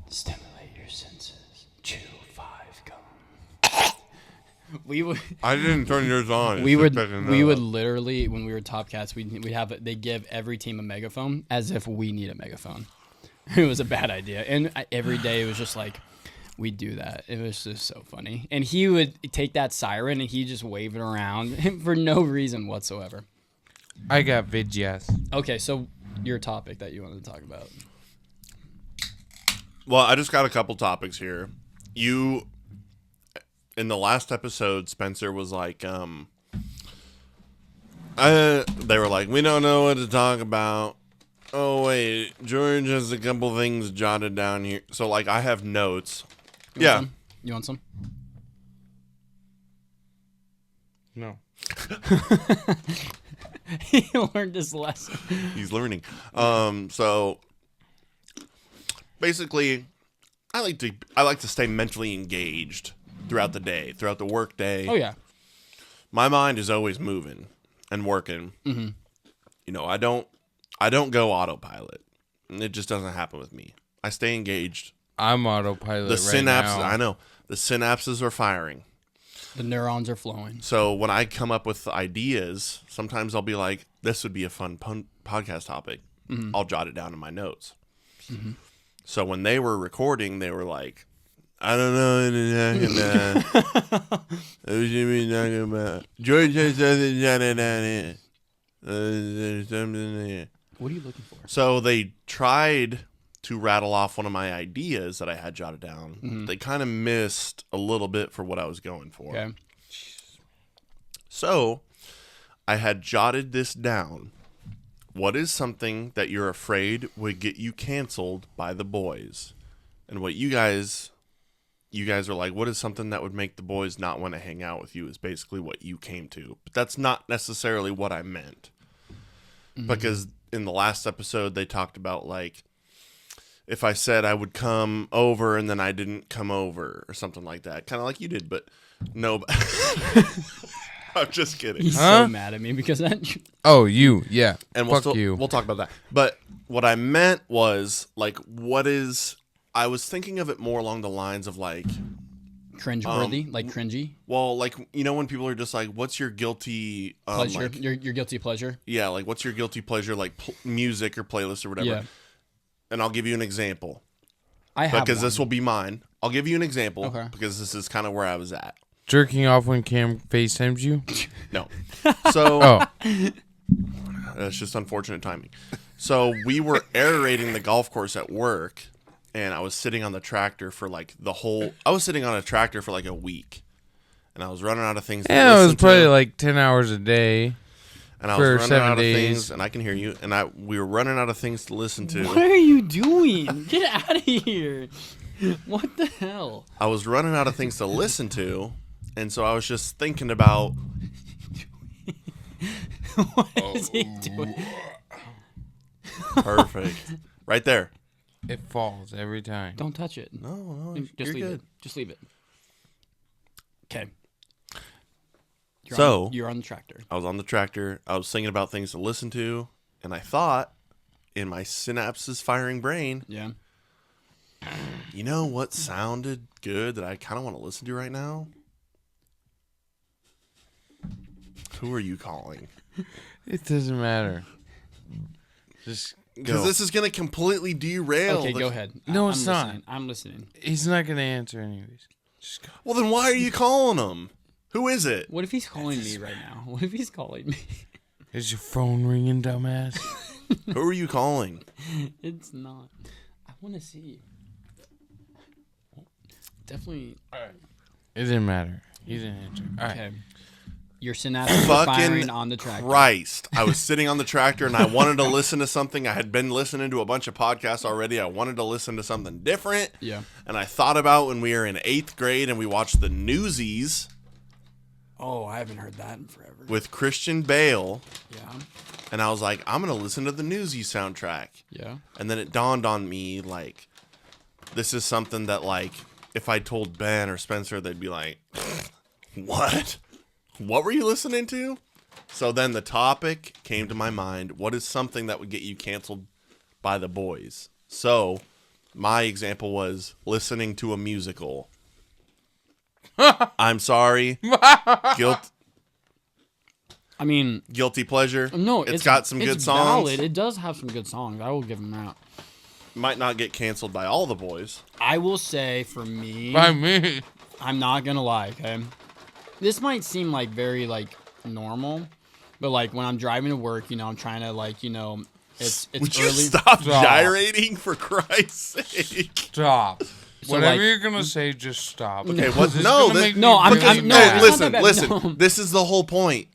stimulate your senses, chew 5 gum. We would. I didn't turn yours on. We would literally, when we were Top Cats, we'd have they give every team a megaphone as if we need a megaphone. It was a bad idea, and every day it was just like we'd do that. It was just so funny, and he would take that siren and he just wave it around for no reason whatsoever. I got yes. Okay, so your topic that you wanted to talk about. Well, I just got a couple topics here. In the last episode, Spencer was like, they were like, we don't know what to talk about. Oh, wait, George has a couple things jotted down here. So, like, I have notes. You want some? No. He learned his lesson. He's learning. So, basically, I like to stay mentally engaged throughout the day, throughout the work day. Oh, yeah. My mind is always moving and working. Mm-hmm. You know, I don't go autopilot. It just doesn't happen with me. I stay engaged. I'm autopilot The right synapses, now. I know. The synapses are firing. The neurons are flowing. So when I come up with ideas, sometimes I'll be like, this would be a fun podcast topic. Mm-hmm. I'll jot it down in my notes. Mm-hmm. So when they were recording, they were like, I don't know what to talk about. What should we talk about? George has something jotted down here. There's something there. What are you looking for? So they tried to rattle off one of my ideas that I had jotted down. Mm-hmm. They kind of missed a little bit for what I was going for. Okay. So I had jotted this down. What is something that you're afraid would get you canceled by the boys? And what you guys are like, what is something that would make the boys not want to hang out with you is basically what you came to. But that's not necessarily what I meant. Mm-hmm. Because in the last episode, they talked about, like, if I said I would come over and then I didn't come over or something like that. Kind of like you did, but no. I'm just kidding. He's so mad at me because that. Oh, you. Yeah. And Fuck you. We'll talk about that. But what I meant was, like, I was thinking of it more along the lines of, like, Cringeworthy, like cringy well, like, you know, when people are just like, what's your guilty pleasure? like, Your guilty pleasure. yeah, like, what's your guilty pleasure, like music or playlist or whatever. Yeah. And I'll give you an example I have because one. this will be mine. I'll give you an example Okay. because this is kind of where I was at. Jerking off when Cam FaceTimes you? No. So Oh. it's just unfortunate timing. So we were aerating the golf course at work, and I was sitting on the tractor for like I was sitting on a tractor for like a week, and I was running out of things to Yeah, it listen was probably to, like 10 hours a day. and I for was running 7 out days. of things, and I can hear you, and we were running out of things to listen to. What are you doing? Get out of here! What the hell? I was running out of things to listen to, and so I was just thinking about What is he doing? perfect right there. It falls every time. Don't touch it. No, Just you're leave good. it. Just leave it. Okay. You're on the tractor. I was on the tractor. I was thinking about things to listen to, and I thought, in my synapses firing brain, Yeah. you know what sounded good that I kind of want to listen to right now? Who are you calling? It doesn't matter. Just Because go. this is going to completely derail. Okay, go ahead. No, I'm it's not. listening. I'm listening. He's not going to answer anyways. Just go. Well, then why are you calling him? Who is it? What if he's calling me right now? What if he's calling me? Is your phone ringing, dumbass? Who are you calling? It's not. I want to see. Definitely. It didn't matter. He didn't answer. All right. Okay. Your synapses are firing Fucking on the tractor. Christ. I was sitting on the tractor and I wanted to listen to something. I had been listening to a bunch of podcasts already. I wanted to listen to something different. Yeah. And I thought about when we were in 8th grade and we watched the Newsies Oh, I haven't heard that in forever. with Christian Bale. Yeah. And I was like, I'm going to listen to the Newsies soundtrack. Yeah. And then it dawned on me, like, this is something that, like, if I told Ben or Spencer, they'd be like, what? What were you listening to? So then the topic came to my mind. What is something that would get you canceled by the boys? So my example was listening to a musical. I'm sorry. I mean, Guilty pleasure. no, it's got some good songs. Valid. It does have some good songs. I will give them that. Might not get canceled by all the boys. I will say for me, By me. I'm not gonna lie, okay? This might seem like very like normal, but like when I'm driving to work, you know, I'm trying to like, you know, it's Would early. you stop Stop. gyrating for Christ's sake? Stop. So, Whatever like- you're gonna say, just stop. Okay, This what? is No, gonna this- make me No, I'm- really I'm- no, mad. it's listen, not that bad. listen. No. This is the whole point.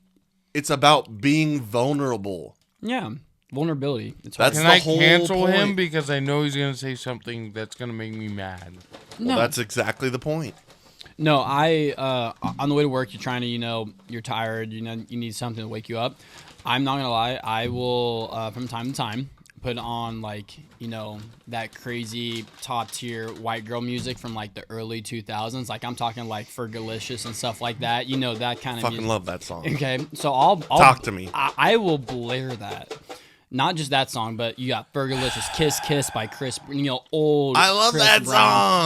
It's about being vulnerable. Yeah, vulnerability. It's That's Can the I whole cancel him point. because I know he's gonna say something that's gonna make me mad? no. Well, that's exactly the point. No, I on the way to work, you're trying to, you know, you're tired, you know, you need something to wake you up. I'm not gonna lie, I will from time to time put on like, you know, that crazy top tier white girl music from like the early 2000s. Like I'm talking like Fergalicious and stuff like that. You know, that kind of Fucking music. love that song. Okay, so I'll Talk to me. I will blare that. Not just that song, but you got Fergalicious, Kiss Kiss by Chris, you know, old I love Chris that Brown.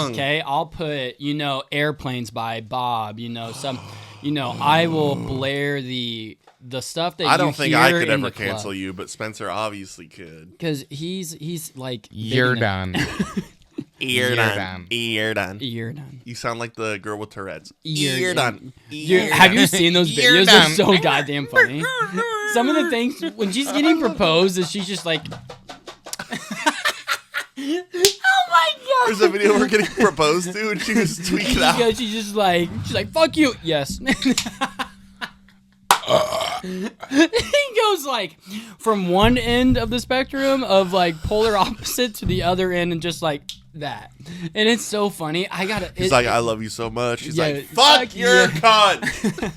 song. Okay, I'll put, you know, Airplanes by Bob, you know, some, you know, I will blare the stuff that I don't think I could ever cancel cancel you, but Spencer obviously could. because he's like You're big done. Ear You're done. done. Ear done. You're done. You sound like the girl with Tourette's. Ear Ear done. done. Dude, have you seen those You're videos? They're done. so goddamn funny. Some of the things when she's getting proposed, is she's just like, oh my god. There's a video we're getting proposed to, and she was tweaking out. Yeah, she's like, fuck you. Yes. He goes like from one end of the spectrum of like polar opposite to the other end and just like that. And it's so funny. He's like, I love you so much. She's Yeah, like, fuck your yeah. cunt.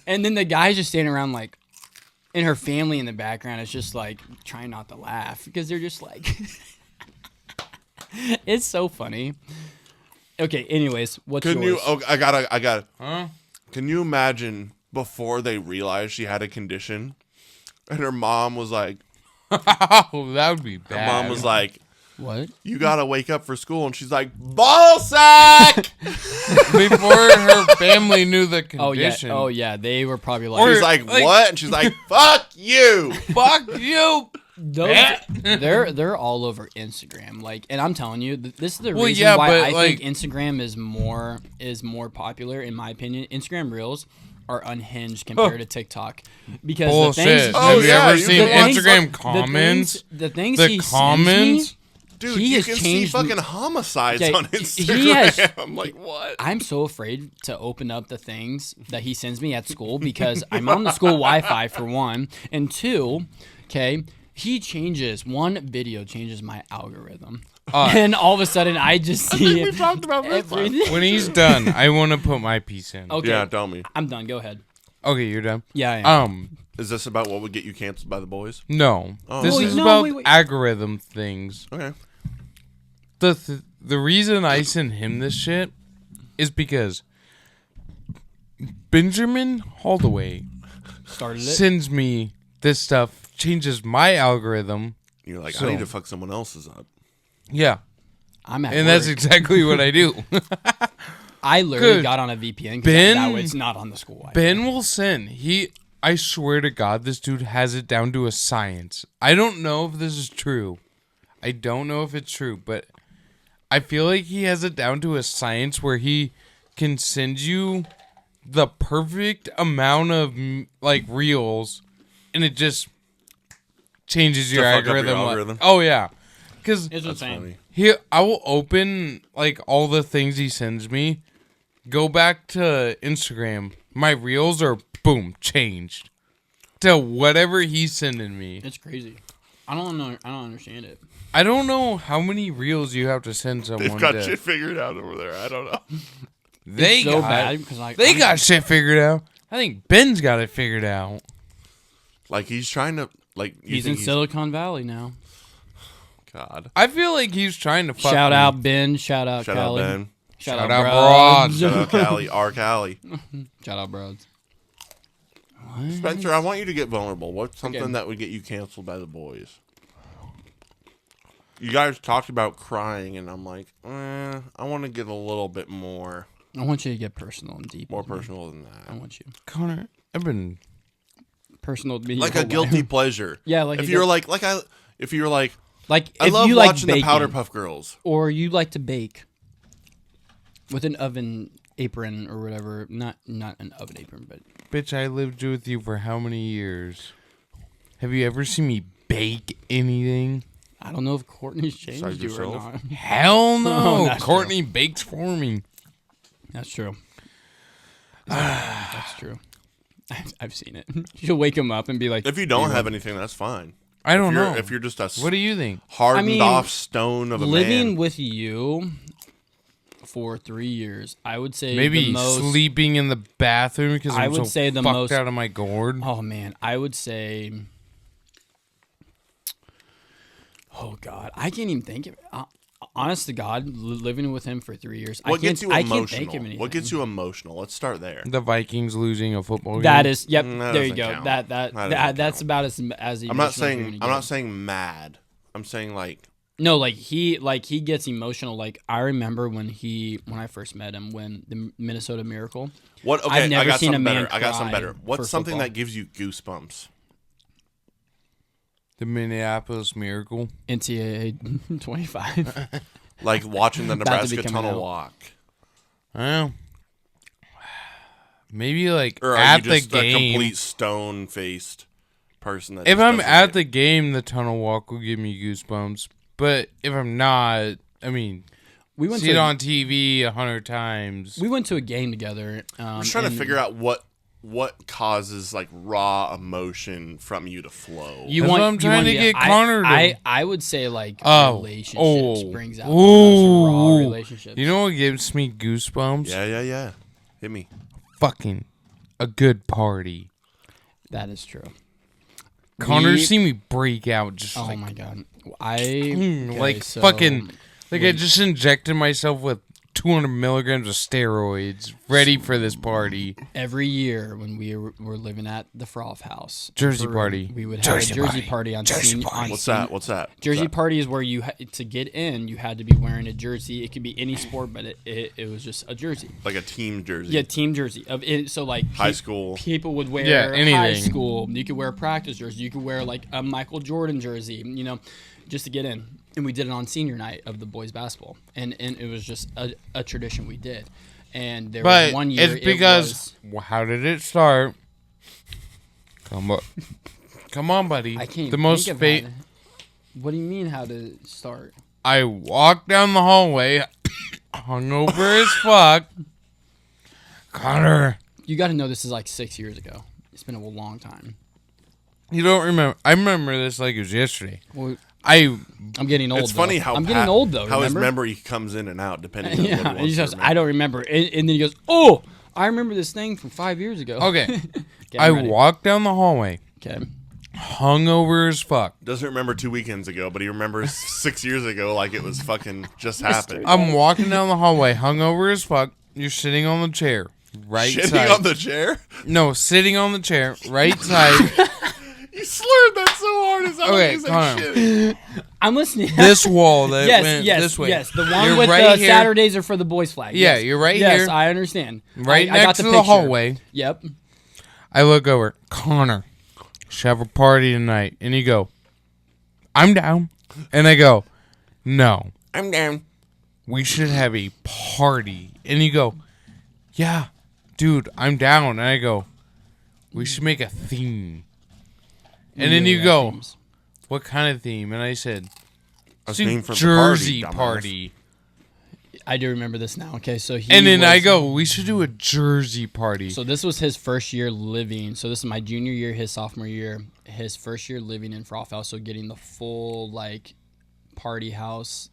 And then the guy's just standing around like, and her family in the background is just like trying not to laugh because they're just like, it's so funny. Okay, anyways, what's Can yours? you? Oh, I got. Huh? Can you imagine before they realized she had a condition, and her mom was like, Oh, that would be her bad. mom was like, What? you gotta wake up for school, and she's like, ball sack. Before her family knew the Oh yeah, condition. oh yeah, they were probably like, Or- She's like, like- what? And she's like, fuck you. Fuck you. those, they're all over Instagram. Like, and I'm telling you, this is the Well, reason yeah, why but, I like- think Instagram is more popular in my opinion. Instagram Reels are unhinged compared to TikTok because Bullshit. the things. Oh, Have you yeah, ever you seen can watch- Instagram comments? The things The he comments? sends me, Dude, He you has can see changed- fucking homicides Okay, on he Instagram. has- I'm like, what? I'm so afraid to open up the things that he sends me at school because I'm on the school Wi-Fi for one, and two, okay, one video changes my algorithm, and all of a sudden I just see we talked about this. everything. When he's done, I want to put my piece in. Okay, Yeah, tell me. I'm done. Go ahead. Okay, you're done. Yeah, I am. Is this about what would get you canceled by the boys? No. Oh. This Wait, is no, about wait. algorithm things. Okay. The reason I send him this shit is because Benjamin Holdaway Started it. sends me this stuff, changes my algorithm. You're like, So- I need to fuck someone else's up. Yeah. I'm at And work. that's exactly what I do. I literally Good. got on a VPN Ben- because that way it's not on the school Wi-Fi. Ben will send. I swear to God, this dude has it down to a science. I don't know if this is true. I don't know if it's true, but I feel like he has it down to a science where he can send you the perfect amount of like reels, and it just changes your fuck up your algorithm. algorithm? Oh yeah, because It's That's insane. funny. I will open like all the things he sends me, go back to Instagram, My reels are, boom, changed to whatever he's sending me. It's crazy. I don't know. I don't understand it. I don't know how many reels you have to send someone. They've got shit figured out over there. I don't know. They It's so got bad because they got shit figured out. I think Ben's got it figured out. Like he's trying to He's in Silicon Valley now. God. I feel like he's trying to fuck Shout me. out Ben. Shout out Shout out Callie. Ben. Shout Shout out out Broads. Shout out Callie. R. Callie. Shout out Broads. Spencer, I want you to get vulnerable. What's something Okay. that would get you canceled by the boys? You guys talked about crying, and I'm like, I want to get a little bit more I want you to get personal and deep. more with me. personal than I that. want you Connor, I've been personal to me. Like your a whole guilty life. pleasure. Yeah, like if a you're guil- like if you're like, like I if love you like watching the baking, Powderpuff Girls. or you like to bake with an oven apron or whatever. Not an oven apron, but bitch, I lived with you for how many years? Have you ever seen me bake anything? I don't know if Courtney's changed Besides you or yourself? not. Hell no. Oh, that's Courtney bakes for me. That's true. That's true. I've seen it. She'll wake him up and be like, If you don't have anything, that's fine. I don't If you're, know. if you're just a What do you think? hardened off stone of a living man. with you for 3 years, I would say Maybe the most. sleeping in the bathroom because I I'm would so say the fucked most- out of my gourd. Oh man, I would say. Oh God, I can't even think of it. Honest to God, living with him for 3 years, What I can't. gets you I emotional? can't think of anything. What gets you emotional? Let's start there. The Vikings losing a football game. That is, yep. That There you doesn't go. count. That That doesn't that's count. about as I'm not saying mad. I'm saying like No, like he gets emotional. Like I remember when I first met him, when the Minnesota Miracle. what? Okay, I've never I got seen a something man better. I got something cry better. for What's something football. that gives you goosebumps? The Minneapolis Miracle. NCAA 25. Like watching the About to Nebraska be coming Tunnel out. Walk, Well, maybe like or are at you just the a game. complete stone-faced person? That If just I'm doesn't at get- the game, the tunnel walk will give me goosebumps. But if I'm not, I mean, we went see it to on TV 100 times. we went to a game together. I'm just trying to figure out what causes like raw emotion from you to flow. That's what I'm trying to get Connor to. I would say like Oh, relationships brings out the oh, most raw relationships. You know what gives me goosebumps? Yeah. Hit me. Fucking a good party. That is true. Connor seen me break out just Oh like, my God. Okay, like so fucking, like I just injected myself with 200 milligrams of steroids, ready for this party. every year when we were living at the Froth House, Jersey for- party. we would have Jersey a Jersey party. party on Jersey senior. party. On What's senior- that? What's that? Jersey What's that? party is where you to get in, you had to be wearing a jersey. It could be any sport, but it was just a jersey. Like a team jersey. Yeah, team jersey. So like High school. people would wear Yeah, high anything. school. You could wear a practice jersey. You could wear like a Michael Jordan jersey. Just to get in. And we did it on senior night of the boys basketball, and it was just a tradition we did. And there But was one year. it's because, how did it start? Come on, buddy. I can't. The Even most think of how to- What do you mean? How to start? I walked down the hallway, hungover as fuck. Connor, You got to know this is like 6 years ago. It's been a long time. you don't remember? I remember this like it was yesterday. Well, I'm getting old. It's funny though. how I'm getting old though. How his remember? memory comes in and out depending on what Yeah, he and he wants to says, remember. I don't remember. And then he goes, oh, I remember this thing from 5 years ago. Okay. Okay, I I'm ready. walked down the hallway, Okay. hungover as fuck. Doesn't remember 2 weekends ago, but he remembers 6 years ago like it was fucking just happened. I'm walking down the hallway, hungover as fuck. You're sitting on the chair, right Shitting side. on the chair? No, sitting on the chair, right side. You slurred that so hard. It sounded Okay, like you said Connor. shitting. I'm listening. This wall that yes, went yes, this way. yes. The one You're with right the here. Saturdays are for the boys' flag. Yeah, yes. you're right yes, here. I understand. Right I got next to the picture. hallway. Yep. I look over, Connor, should have a party tonight. And you go, I'm down. And I go, no, I'm down. we should have a party. And you go, yeah, dude, I'm down. And I go, we should make a theme. And then you go, what kind of theme? And I said, A theme for the Jersey party, dumbass. party. I do remember this now. Okay, so And then I go, we should do a Jersey party. So this was his first year living. So this is my junior year, his sophomore year, his first year living in Frothau. So getting the full like party house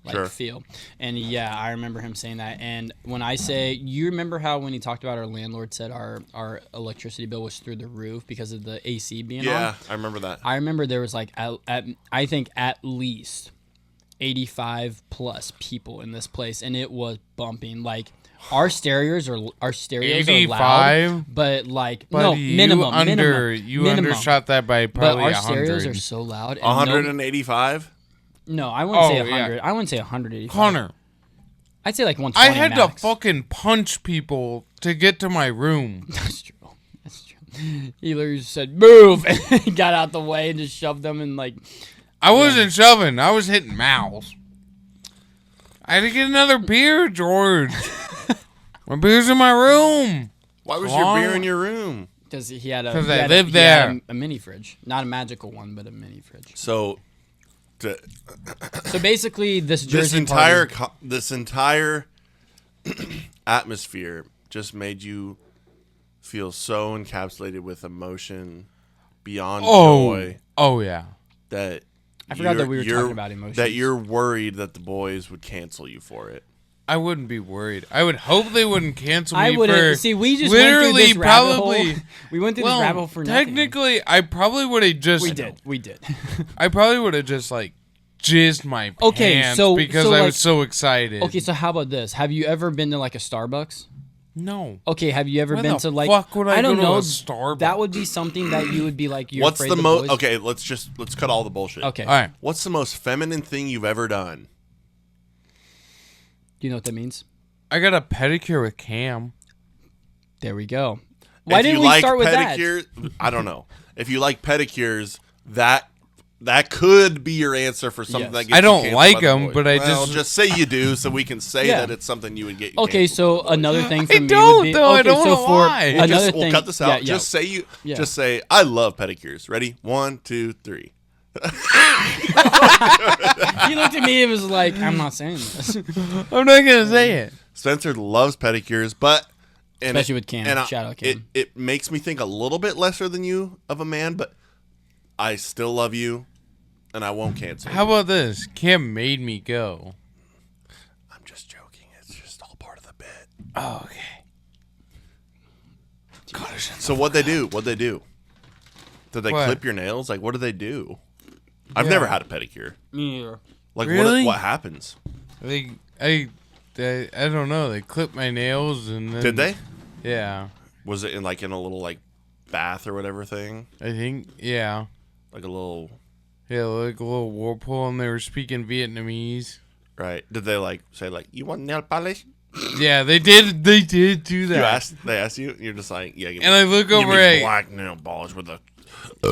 Sure. feel. And yeah, I remember him saying that. And when I say, you remember how when he talked about our landlord said our electricity bill was through the roof because of the AC being on? Yeah, I remember that. I remember there was like I think at least 85 plus people in this place, and it was bumping. Like our stereos are loud, 85? but like Buddy, minimum. You undershot that by But probably our 100. stereos are so loud. And 185. No, I wouldn't say Oh, 100. yeah. I wouldn't say 185. Connor, I'd say like 120 I had max. to fucking punch people to get to my room. That's true. That's true. He literally said, move! And he got out the way and just shoved them and like... I wasn't shoving. I was hitting mouths. I had to get another beer, George. My beer's in my room. Why was your beer in your room? Because he had a... 'Cause he I had lived he had there. a mini fridge. Not a magical one, but a mini fridge. So, So basically, this Jersey this entire atmosphere just made you feel so encapsulated with emotion beyond joy Oh, yeah. that I forgot that we were talking about emotions. That you're worried that the boys would cancel you for it. I wouldn't be worried. I would hope they wouldn't cancel me I wouldn't. for See, we just literally went through this rabbit probably. hole. We went through this rabbit hole for nothing. Technically, I probably would have just. We did. I probably would have just like jizzed my pants because I was so excited. Okay, so how about this? Have you ever been to like a Starbucks? No. Okay, have you ever Why been the to like? fuck would I don't go to know. a Starbucks? That would be something that you would be like. You're What's afraid the most? most? Okay, let's cut all the bullshit. Okay. All right. What's the most feminine thing you've ever done? Do you know what that means? I got a pedicure with Cam. There we go. Why If didn't you we like start with that? I don't know. If you like pedicures, that could be your answer for something Yes. that gets I don't you like canceled by the them, boys. but I Well, just say you do, so we can say Yeah. that it's something you would get. Okay, canceled so by the boys. another thing for I me don't, would be though. I okay. don't So know for why. another We'll thing, cut this out. Yeah, Just say you. Yeah. Just say I love pedicures. Ready? 1, 2, 3. He looked at me and was like, "I'm not saying this." I'm not gonna say it. Spencer loves pedicures, but Especially with Cam. Shout out Cam. It makes me think a little bit lesser than you of a man, but I still love you, and I won't cancel. How about this? Cam made me go. I'm just joking. It's just all part of the bit. Oh, okay. So what'd they do? Did they What? clip your nails? Like, what do they do? I've Yeah. never had a pedicure. Me neither. Like, Really? what happens? I don't know. They clipped my nails and then Did they? Yeah, Was it in a little bath or whatever thing? I think yeah, Like a little like a little whirlpool, and they were speaking Vietnamese. right? Did they say you want nail polish? Yeah, they did. They did do that. They asked you. You're just like yeah. And I look give over me at black nail polish with a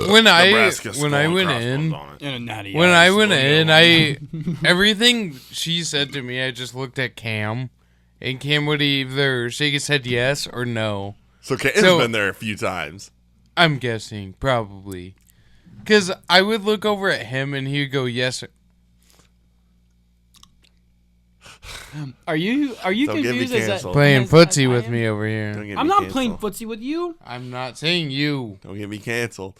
when I Nebraska when I skull went and in. crossbones on it. And a natty When ice. I went in, everything she said to me, I just looked at Cam, and Cam would either shake his head yes or no. So Cam's been there a few times. I'm guessing probably, because I would look over at him and he would go yes. Are you Don't get me confused? As canceled. Playing as footsie I with am? me over Don't here. get me I'm not canceled. playing footsie with you. I'm not saying you. Don't get me canceled.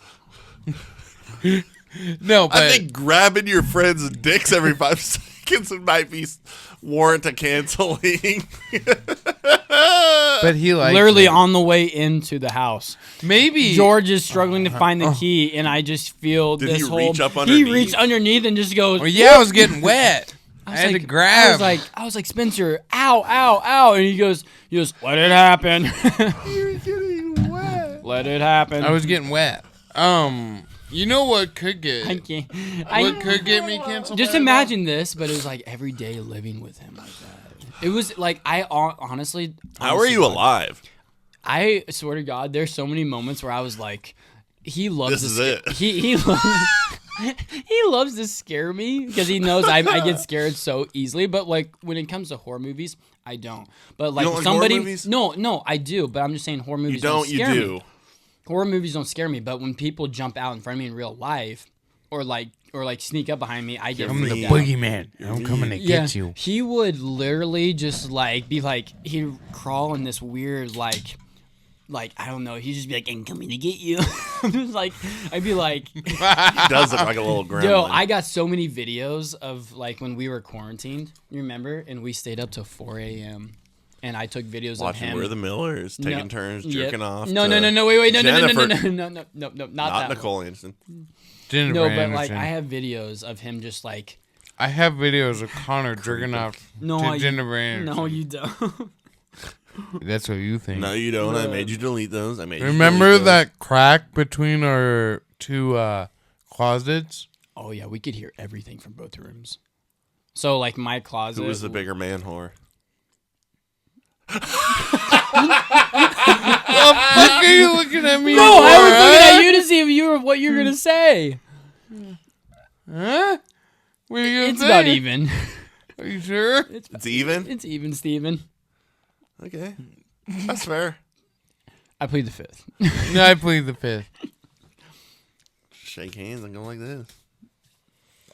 No, but I think grabbing your friends' dicks every 5 seconds might be warrant a canceling. but he likes Literally it. on the way into the house. Maybe George is struggling to find the key, and I just feel Did this he whole. reach up He underneath? reached underneath and just goes. Oh, yeah, I was getting wet. I had to grab. I was like, Spencer, ow, ow, ow, and he goes, let it happen. You're getting wet. Let it happen. I was getting wet. You know what could get I can't. what could get me canceled? Just by a imagine this, but it was like every day living with him like that. It was like I honestly. How are you God, alive? I swear to God, there's so many moments where I was like, he loves This to is it. He loves. He loves to scare me because he knows I get scared so easily. But like when it comes to horror movies, I don't. But like don't like somebody, horror movies? no, I do. But I'm just saying horror movies You don't. You scare do. me. Horror movies don't scare me. But when people jump out in front of me in real life, or sneak up behind me, I get I'm the freaked out. boogeyman. I'm coming to get you. He would literally just be like, he'd crawl in this weird like I don't know. He'd just be like, "I'm coming to get you." I'd be like, He does look like a little gremlin. yo, I got so many videos of like when we were quarantined. You remember? And we stayed up till 4 a.m. And I took videos Watching of him. We're the Millers, taking turns jerking off. No, wait, no, not Nicole Anderson. Jennifer No, but Anderson. like I have videos of him just like. I have videos of Connor jerking off to Jennifer Anderson. No, you don't. That's what you think. No, you don't. I made you delete those. Remember that crack between our two closets? Oh yeah, we could hear everything from both rooms. So like my closet. Who was the bigger man whore? What the fuck are you looking at me? No, I was looking at you to see if what you were gonna say. Huh? What are you gonna It's say? about even. Are you sure? It's even? It's even, Steven. Okay. That's fair. I plead the fifth. No, I plead the fifth. Shake hands and go like this.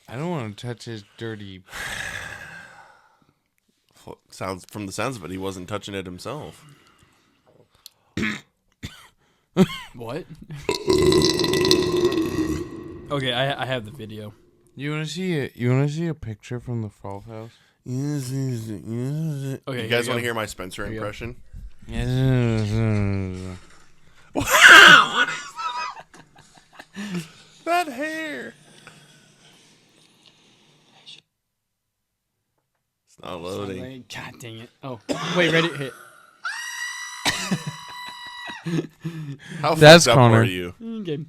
I don't want to touch his dirty. From the sounds of it, he wasn't touching it himself. What? Okay, I have the video. You want to see it? You want to see a picture from the Fall House? Okay, you guys here want we to hear my Spencer Here we go. impression? Wow! That hair. It's not loading. God dang it. Oh, wait, ready? Hit. How That's fucked up Connor. were you? Okay. Lane,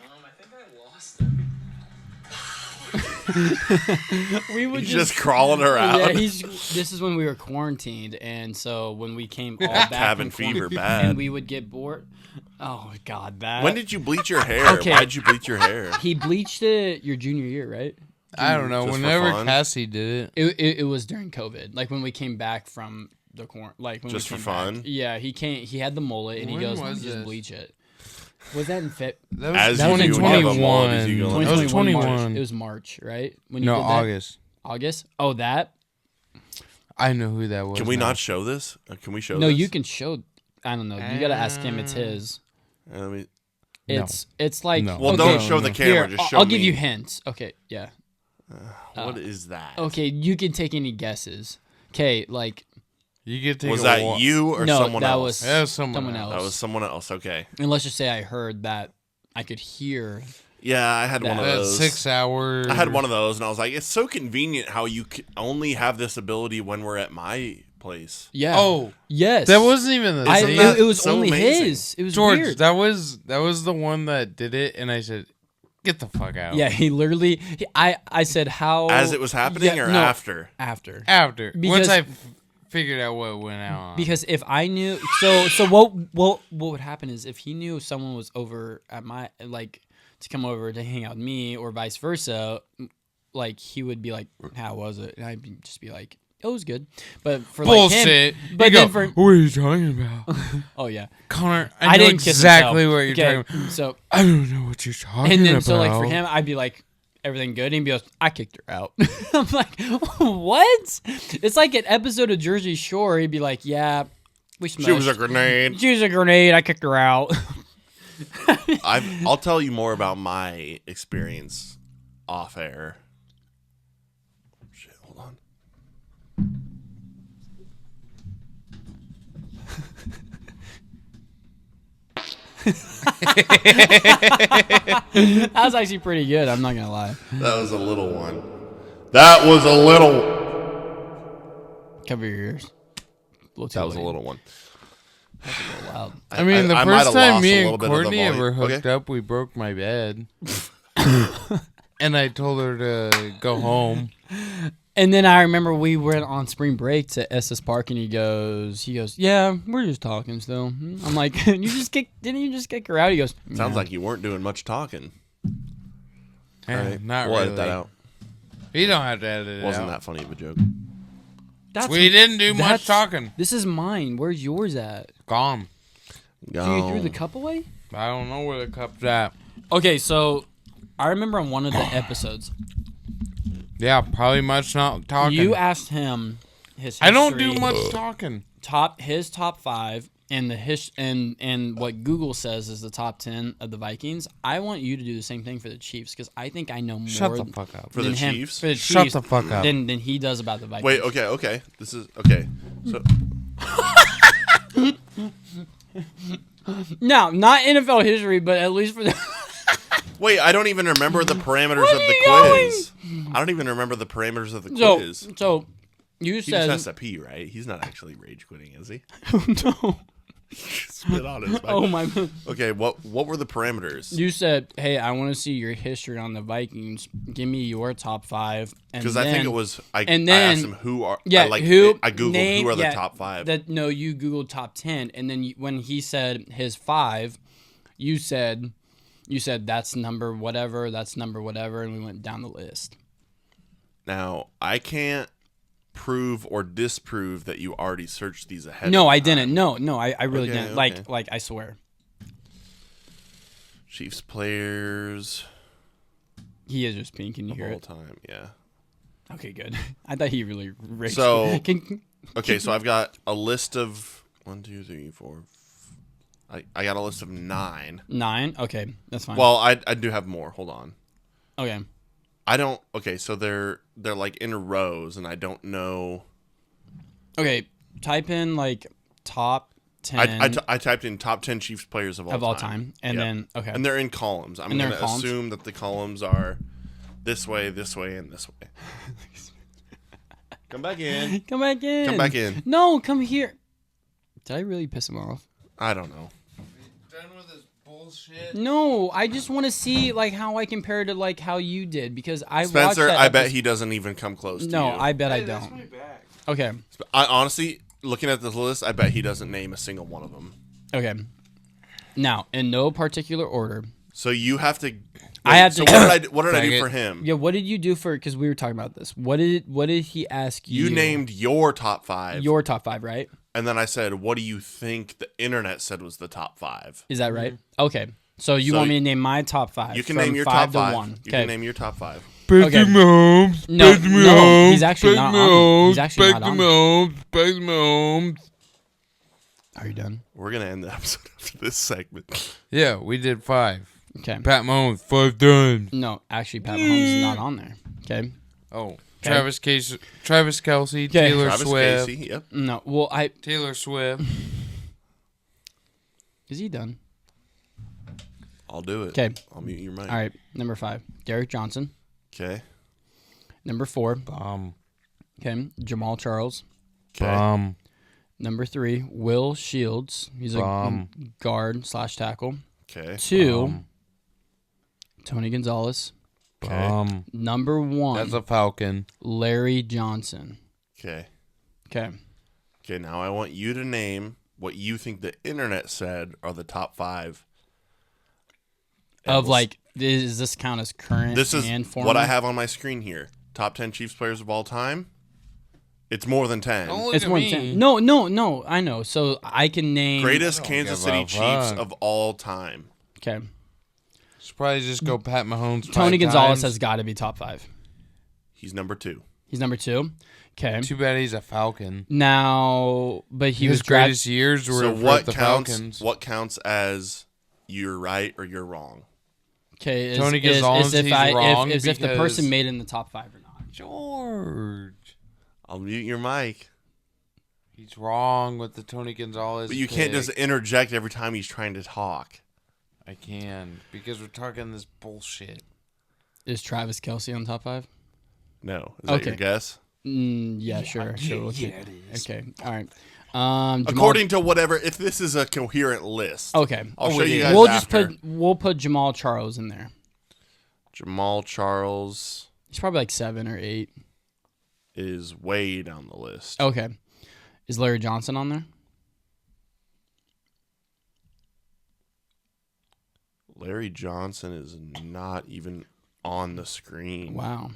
I think I lost him. We would He's just crawling around. Yeah, this is when we were quarantined, and so when we came all back Cabin from fever quarantine, bad. and we would get bored. Oh God, that. When did you bleach your hair? Okay. Why did you bleach your hair? he bleached it your junior year, right? I don't know. Just for Whenever fun? Cassie did it, It was during COVID, like when we came back from the like when Just we for came fun? back. Yeah, he came. He had the mullet, and he When goes, was "Let me just this? bleach it." Was that in Feb? that As was you do when you have a mullet, 2021. as you go That like- was 2021 March. 21. It was March, right? When you No, did that? August. August? Oh, that? I know who that was. Can we now. not show this? Can we show No, this? you can show. I don't know. You gotta ask him. It's his. Let me- It's like. No. well, okay, don't show the camera. Here, just show I'll me. give you hints. Okay, yeah. What is that? Okay, you can take any guesses. Okay, like You get to Was take a that walk. you or no, someone that else? was That was someone else. That was someone else. Okay. And let's just say I heard that I could hear. Yeah, I had one of That those. 6 hours. I had one of those, and I was like, it's so convenient how you only have this ability when we're at my place. Yeah. Oh, yes. that wasn't even the Isn't same. that it was so only amazing? his. It was George, weird. that was the one that did it, and I said, "Get the fuck out." Yeah, he literally. I said how As it was happening Yeah, or no. after? after. After Because- once I figured out what went on. Because if I knew, so what would happen is if he knew someone was over at my to come over to hang out with me or vice versa, like he would be like, "How was it?" And I'd just be like, "It was good." But for bullshit. like him, but You then go, for what are you talking about, oh yeah, Connor? I know didn't kiss exactly himself. what you're Okay, talking about. So I don't know what you're talking and then about. so like for him, I'd be like, "Everything good?" And he'd be like, "I kicked her out." I'm like, "What?" It's like an episode of Jersey Shore. He'd be like, "Yeah, we smushed. She was a grenade. She was a grenade. I kicked her out." I'll tell you more about my experience off air. Shit, hold on. That was actually pretty good. I'm not gonna lie. That was a little one. That was a little. Cover your ears. That was a little one. Loud. I mean, the I might first have time lost me a and little bit of the Courtney volume. ever hooked Okay. up, we broke my bed, and I told her to go home. And then I remember we went on spring break to SS Park, and he goes, "Yeah, we're just talking still." I'm like, didn't you just kick her out? He goes, Sounds "Yeah." like you weren't doing much talking. Eh, All right, Not we'll really. edit that out. You don't have to edit it Wasn't out. that funny of a joke? That's, We didn't do much that's- talking. This is mine. Where's yours at? Gone. So you threw the cup away? I don't know where the cup's at. Okay, so I remember on one of the episodes, Yeah, probably much not talking. you asked him his history, I don't do much talking. his top 5 and and what Google says is the top 10 of the Vikings. I want you to do the same thing for the Chiefs because I think I know more Shut the fuck up. For the than him Chiefs? for the Shut Chiefs the fuck up. than he does about the Vikings. Wait, okay. This is okay. So No, not NFL history, but at least for the wait, I don't even remember the parameters Where of are the you quiz. I don't even remember the parameters of the so quiz. so you He just said has to pee, right? He's not actually rage quitting, is he? no. Spit on his mic. Oh my god. Okay, what were the parameters? You said, "Hey, I want to see your history on the Vikings. Give me your top 5." Because I think it was I and I then- asked him who are Yeah, I who I googled name- who are the yeah, top 5. No, you googled top 10, and then when he said his 5, you said that's number whatever, and we went down the list. Now I can't prove or disprove that you already searched these ahead. No, of I time. didn't. No, I really Okay, didn't. okay. Like I swear, Chiefs players he is just peeing. Can you of hear all it? time. Yeah. Okay, good. I thought he really raged. So- Can- Okay, so I've got a list of 1, 2, 3, 4. I got a list of 9. 9. Okay, that's fine. Well, I do have more. Hold on. okay. I don't. Okay, so they're like in rows, and I don't know. Okay, type in like top 10 I typed in top 10 Chiefs players of all time, and Yep. then okay. And they're in columns. I'm And they're going in to columns? assume that the columns are this way, and this way. Come back in. Come back in. Come back in. No, come here. Did I really piss him off? I don't know. Done with this bullshit. No, I just want to see like how I compare to like how you did because I watched Spencer, that I bet episode- he doesn't even come close to No, you. I bet I Hey, that's don't. my back. Okay. I honestly, looking at this list, I bet he doesn't name a single one of them. Okay. Now, in no particular order. So you have to. I have So to- what did I do Dang for it. him? Yeah, what did you do for? Because we were talking about this. What did he ask you? You named your top 5, your top 5, right? and then I said, "What do you think the internet said was the top 5?" Is that right? Okay. So you So want me to name my top 5? You can from name your 5 top 5. to 1. You Okay. can name your top 5. Okay. Mahomes. No, Patrick no, Mahomes, he's actually not Patrick on- he's Mahomes, actually not Patrick on. Patrick Mahomes. Are you done? We're gonna end the episode after this segment. Yeah, we did 5. Okay. Pat Mahomes 5 times. No, actually, Pat Mahomes is not on there. Okay. Oh, Travis Kelsey, Okay. Taylor Travis Swift, Casey. Yep. No. Well, Taylor Swift. is he done? I'll do it. Okay. I'll mute your mic. All right. Number 5, Derek Johnson. Okay. Number 4, Bum, okay, Jamal Charles. Okay. bum, Number 3, Will Shields. He's a Bum. guard / tackle. Okay. 2, Bum. Tony Gonzalez. Okay. bum. Number 1, That's a Falcon. Larry Johnson. Okay. Okay. Okay. Now I want you to name what you think the internet said are the top 5. And Of we'll like, does this count as current This is and former? what I have on my screen here. Top 10 Chiefs players of all time. It's more than 10. Don't look It's at more me. than 10. No, I know. So I can name. Greatest I don't Kansas give a City Chiefs fuck. of all time. Okay. Should probably just go Pat Mahomes. Tony 5 Gonzalez times. has got to be top 5. He's number 2. He's number 2. Okay. Too bad he's a Falcon. Now, but he His was drafted. greatest years were So with the Falcons. what counts as you're right or you're wrong? Okay, Tony Gonzalez, if he's I wrong if the because- person made it in the top 5 or not. George. I'll mute your mic. He's wrong with the Tony Gonzalez. But you can't pick. just interject every time he's trying to talk. I can because we're talking this bullshit. Is Travis Kelsey on top 5? No. Is that Okay. your guess? Yeah, sure. it is. Okay, all right. Jamal- According to whatever, if this is a coherent list. Okay, I'll show you guys we'll after. we'll put Jamal Charles in there. Jamal Charles He's probably like 7 or 8. is way down the list. Okay, is Larry Johnson on there? Larry Johnson is not even on the screen. Wow,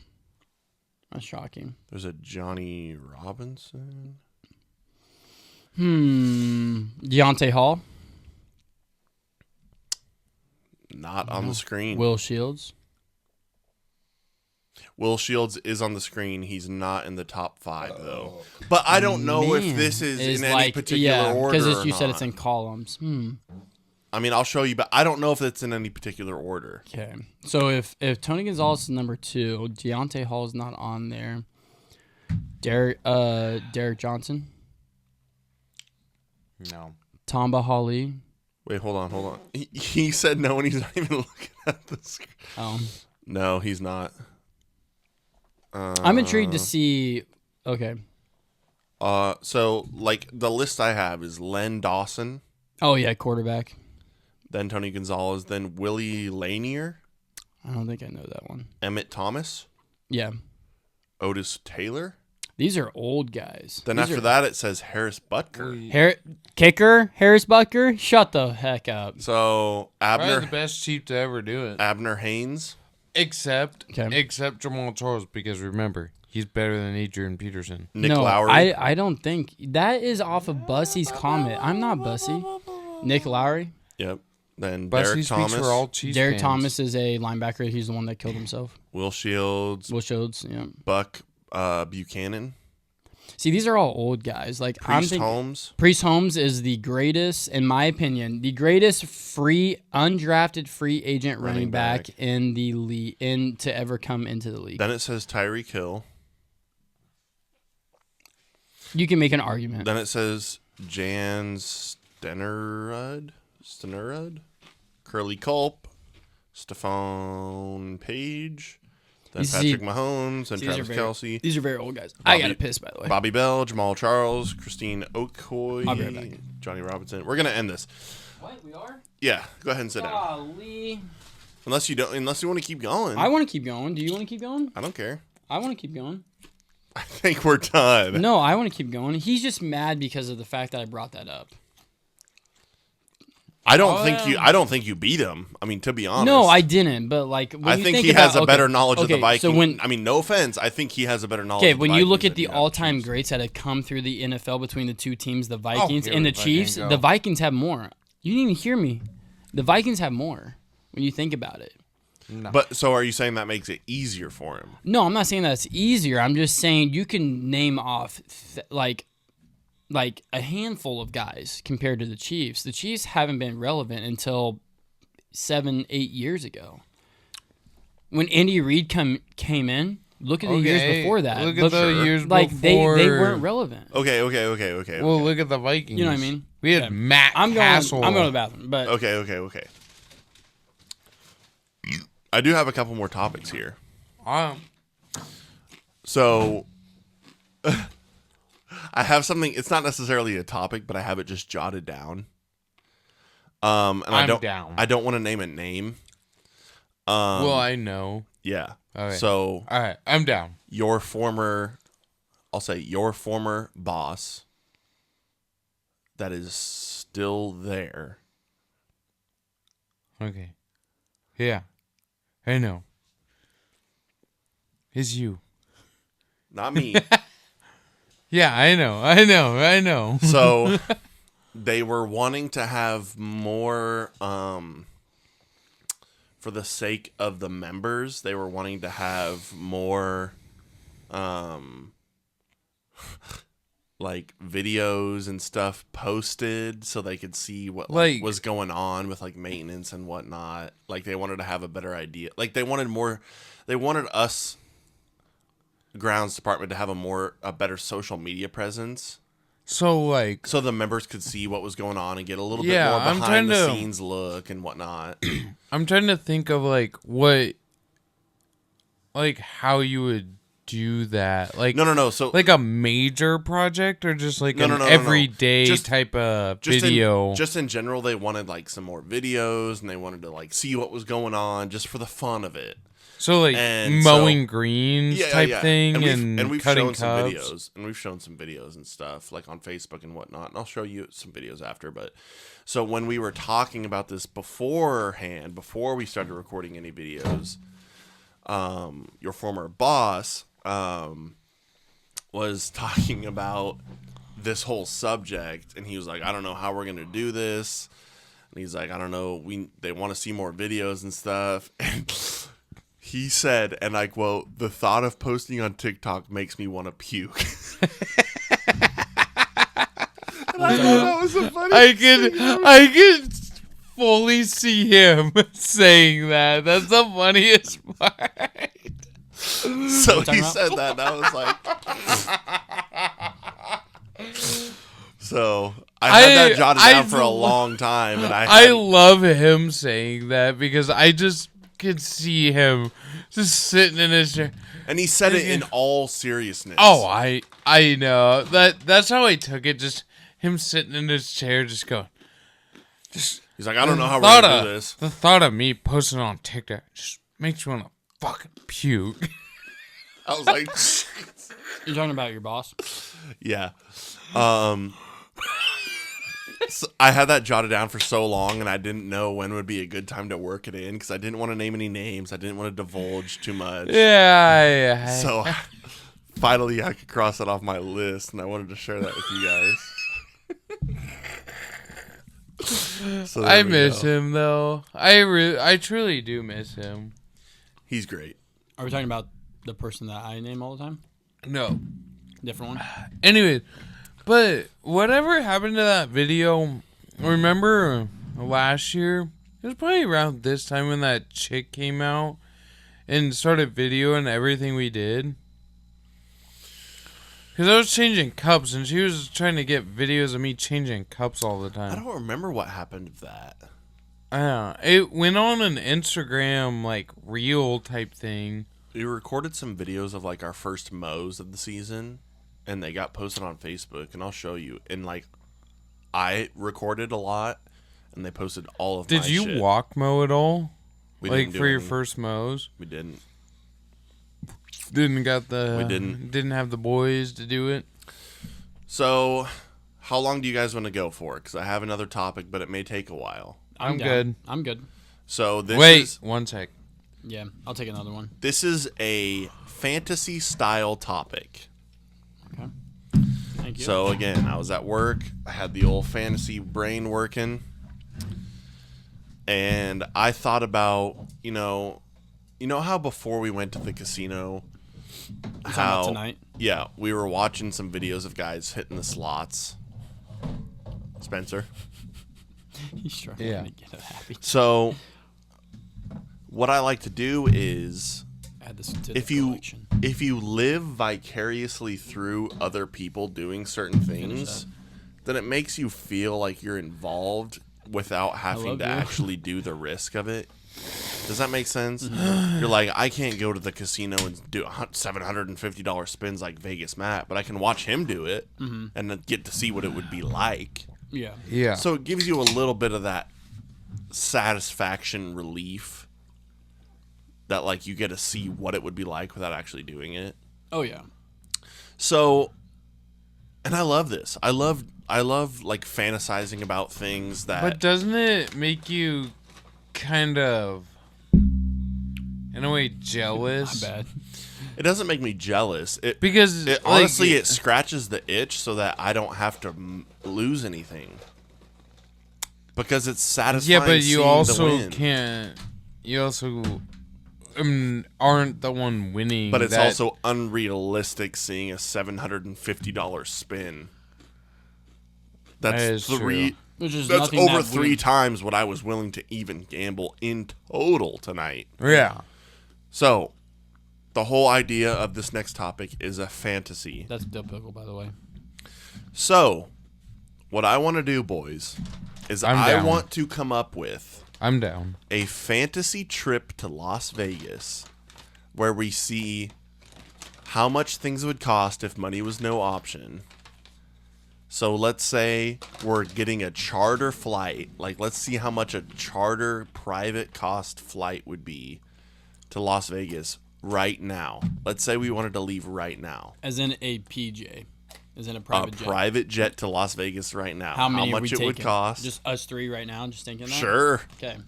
that's shocking. There's a Johnny Robinson. Deontay Hall. Not not on the screen. Will Shields. Will Shields is on the screen. He's not in the top 5 though. But I don't know if this is in any particular order. Because you said not. it's in columns. I mean, I'll show you, but I don't know if it's in any particular order. Okay. So if Tony Gonzalez is number 2, Deontay Hall is not on there. Derek Johnson. No. Tamba Hali. Wait, hold on. He said no, and he's not even looking at the screen. No, he's not. I'm intrigued to see. Okay. So like the list I have is Len Dawson, Oh yeah, quarterback. then Tony Gonzalez, then Willie Lanier, I don't think I know that one. Emmett Thomas, Yeah. Otis Taylor. These are old guys. Then These after are- that, it says Harris Butker. Kicker Harris Butker. Shut the heck up. So Probably the Abner best chief to ever do it. Abner Haynes. Except Okay. Jamal Charles, because remember, he's better than Adrian Peterson. Nick no, Lowry. I don't think that is off of Bussy's comment. I'm not Bussy. Nick Lowry. Yep. Then Bussy Derek speaks Thomas. for all Chiefs Derek fans. Thomas is a linebacker. He's the one that killed himself. Will Shields. Will Shields. Yeah. Buck Buchanan. See, these are all old guys. Like I'm Priest thinking, Holmes. Priest Holmes is the greatest, in my opinion, the greatest undrafted free agent running back in the league, to ever come into the league. Then it says Tyreek Hill. You can make an argument. Then it says Jan Stenerud, Curly Culp, Stephon Page, then You see- Patrick Mahomes, and these are Travis very- Kelce, These are very old guys. I got to piss, by the way. Bobby Bell, Jamal Charles, Christine Okoye, I'll be right back. Johnny Robinson. We're gonna end this. What? We are? Yeah, go ahead and sit down. Golly. Unless you want to keep going. I want to keep going. Do you want to keep going? I don't care. I want to keep going. I think we're done. No, I want to keep going. He's just mad because of the fact that I brought that up. I don't think you beat him. I mean, to be honest. No, I didn't. But like, when I you think think he about, has a better knowledge of the okay, Vikings. So when I mean, no offense, I think he has a better knowledge. okay, of the when you look Vikings at the than you have all-time Chiefs. greats that have come through the NFL between the two teams, the Vikings here and the we fucking Chiefs, go. the Vikings have more. You didn't even hear me. The Vikings have more when you think about it. But so are you saying that makes it easier for him? No, I'm not saying that it's easier. I'm just saying you can name off like a handful of guys compared to the Chiefs. The Chiefs haven't been relevant until 7-8 years ago. When Andy Reid came in, look at the years before that. Look at the years like before. they weren't relevant. Okay. Well, look at the Vikings. You know what I mean? We had Okay. Matt I'm Castle. going to the bathroom, but Okay. I do have a couple more topics here. So I have something. It's not necessarily a topic, but I have it just jotted down. And I'm down. I don't want to name a name. Well, I know. Yeah. Okay. So All right, I'm down. your former boss that is still there. Okay. Yeah. I know. It's you. Not me. Yeah, I know. So they were wanting to have more for the sake of the members, they were wanting to have more like videos and stuff posted so they could see what Like- was going on with like maintenance and whatnot. Like they wanted to have a better idea. Like they wanted us grounds department to have a better social media presence. So like, So the members could see what was going on and get a little bit Yeah, more I'm behind the trying to- scenes look and whatnot. I'm trying to think of like how you would do that. Like No. So like a major project or just like No, an no. everyday Just- type of just video. just in general, they wanted like some more videos and they wanted to like see what was going on just for the fun of it. So like And mowing so- greens type thing and, we've cutting shown some cups. videos and we've shown some videos and stuff like on Facebook and whatnot. And I'll show you some videos after. But so when we were talking about this beforehand, before we started recording any videos, your former boss was talking about this whole subject, and he was like, "I don't know how we're gonna do this." And he's like, I don't know, they want to see more videos and stuff. And he said, and I quote, "The thought of posting on TikTok makes me want to puke." And I thought that was the funniest thing ever. I could fully see him saying that. That's the funniest part. So he said that, and I was like... So I had that jotted down for a long time, and I love him saying that because I just could see him just sitting in his chair. And he said it in all seriousness. Oh, I know. That's how I took it. Just him sitting in his chair, just going. He's like, I don't know how we're gonna do this. The thought of me posting on TikTok just makes me want to fucking puke. I was like, You're talking about your boss? yeah. So I had that jotted down for so long, and I didn't know when would be a good time to work it in because I didn't want to name any names. I didn't want to divulge too much. Yeah. So finally, I could cross that off my list, and I wanted to share that with you guys. So I miss him though. I truly do miss him. He's great. Are we talking about the person that I name all the time? No. Different one? Anyway, but whatever happened to that video? Remember last year? It was probably around this time when that chick came out and started videoing everything we did. Because I was changing cups and she was trying to get videos of me changing cups all the time. I don't remember what happened with that. It went on an Instagram, like, reel type thing. We recorded some videos of, like, our first mows of the season, and they got posted on Facebook, and I'll show you. And, like, I recorded a lot, and they posted all of my Did you shit. walk mow at all? We Like, didn't do for your any. first mows? We didn't. Didn't have the boys to do it. So, how long do you guys want to go for? Because I have another topic, but it may take a while. I'm down. good. I'm good. So this Wait, is 1 sec. Yeah, I'll take another one. this is a fantasy style topic. Okay. Thank you. So again, I was at work. I had the old fantasy brain working, and I thought about you know how before we went to the casino, Talking about tonight? Yeah, we were watching some videos of guys hitting the slots. Spencer. He's struggling Yeah. to get it happy. So, what I like to do is, Add this to if the you collection. if you live vicariously through other people doing certain things, then it makes you feel like you're involved without having love to you. actually do the risk of it. Does that make sense? You're like, I can't go to the casino and do $750 spins like Vegas Matt, but I can watch him do it and then get to see what it would be like. Yeah. Yeah. So it gives you a little bit of that satisfaction relief that like you get to see what it would be like without actually doing it. Oh, yeah. So, and I love this. I love like fantasizing about things that But doesn't it make you kind of, in a way, jealous? My bad. it doesn't make me jealous. Because It like, honestly, it scratches the itch so that I don't have to lose anything. Because it's satisfying. yeah, but you seeing the also win. can't. You also aren't the one winning. But it's that- also unrealistic seeing a $750 spin. That is That's true. Which is That's nothing over that 3 we- times what I was willing to even gamble in total tonight. Yeah. So, the whole idea of this next topic is a fantasy. That's dill pickle, by the way. So, what I want to do, boys, is I'm I down. want to come up with I'm down. a fantasy trip to Las Vegas where we see how much things would cost if money was no option. So let's say we're getting a charter flight. Like, let's see how much a charter private cost flight would be to Las Vegas right now. Let's say we wanted to leave right now. As in a PJ. As in a A private jet. private jet to Las Vegas right now. How many are much we it would taking? cost. Just us three right now, just thinking that? Sure. Okay.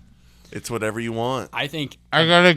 It's whatever you want. I think I got a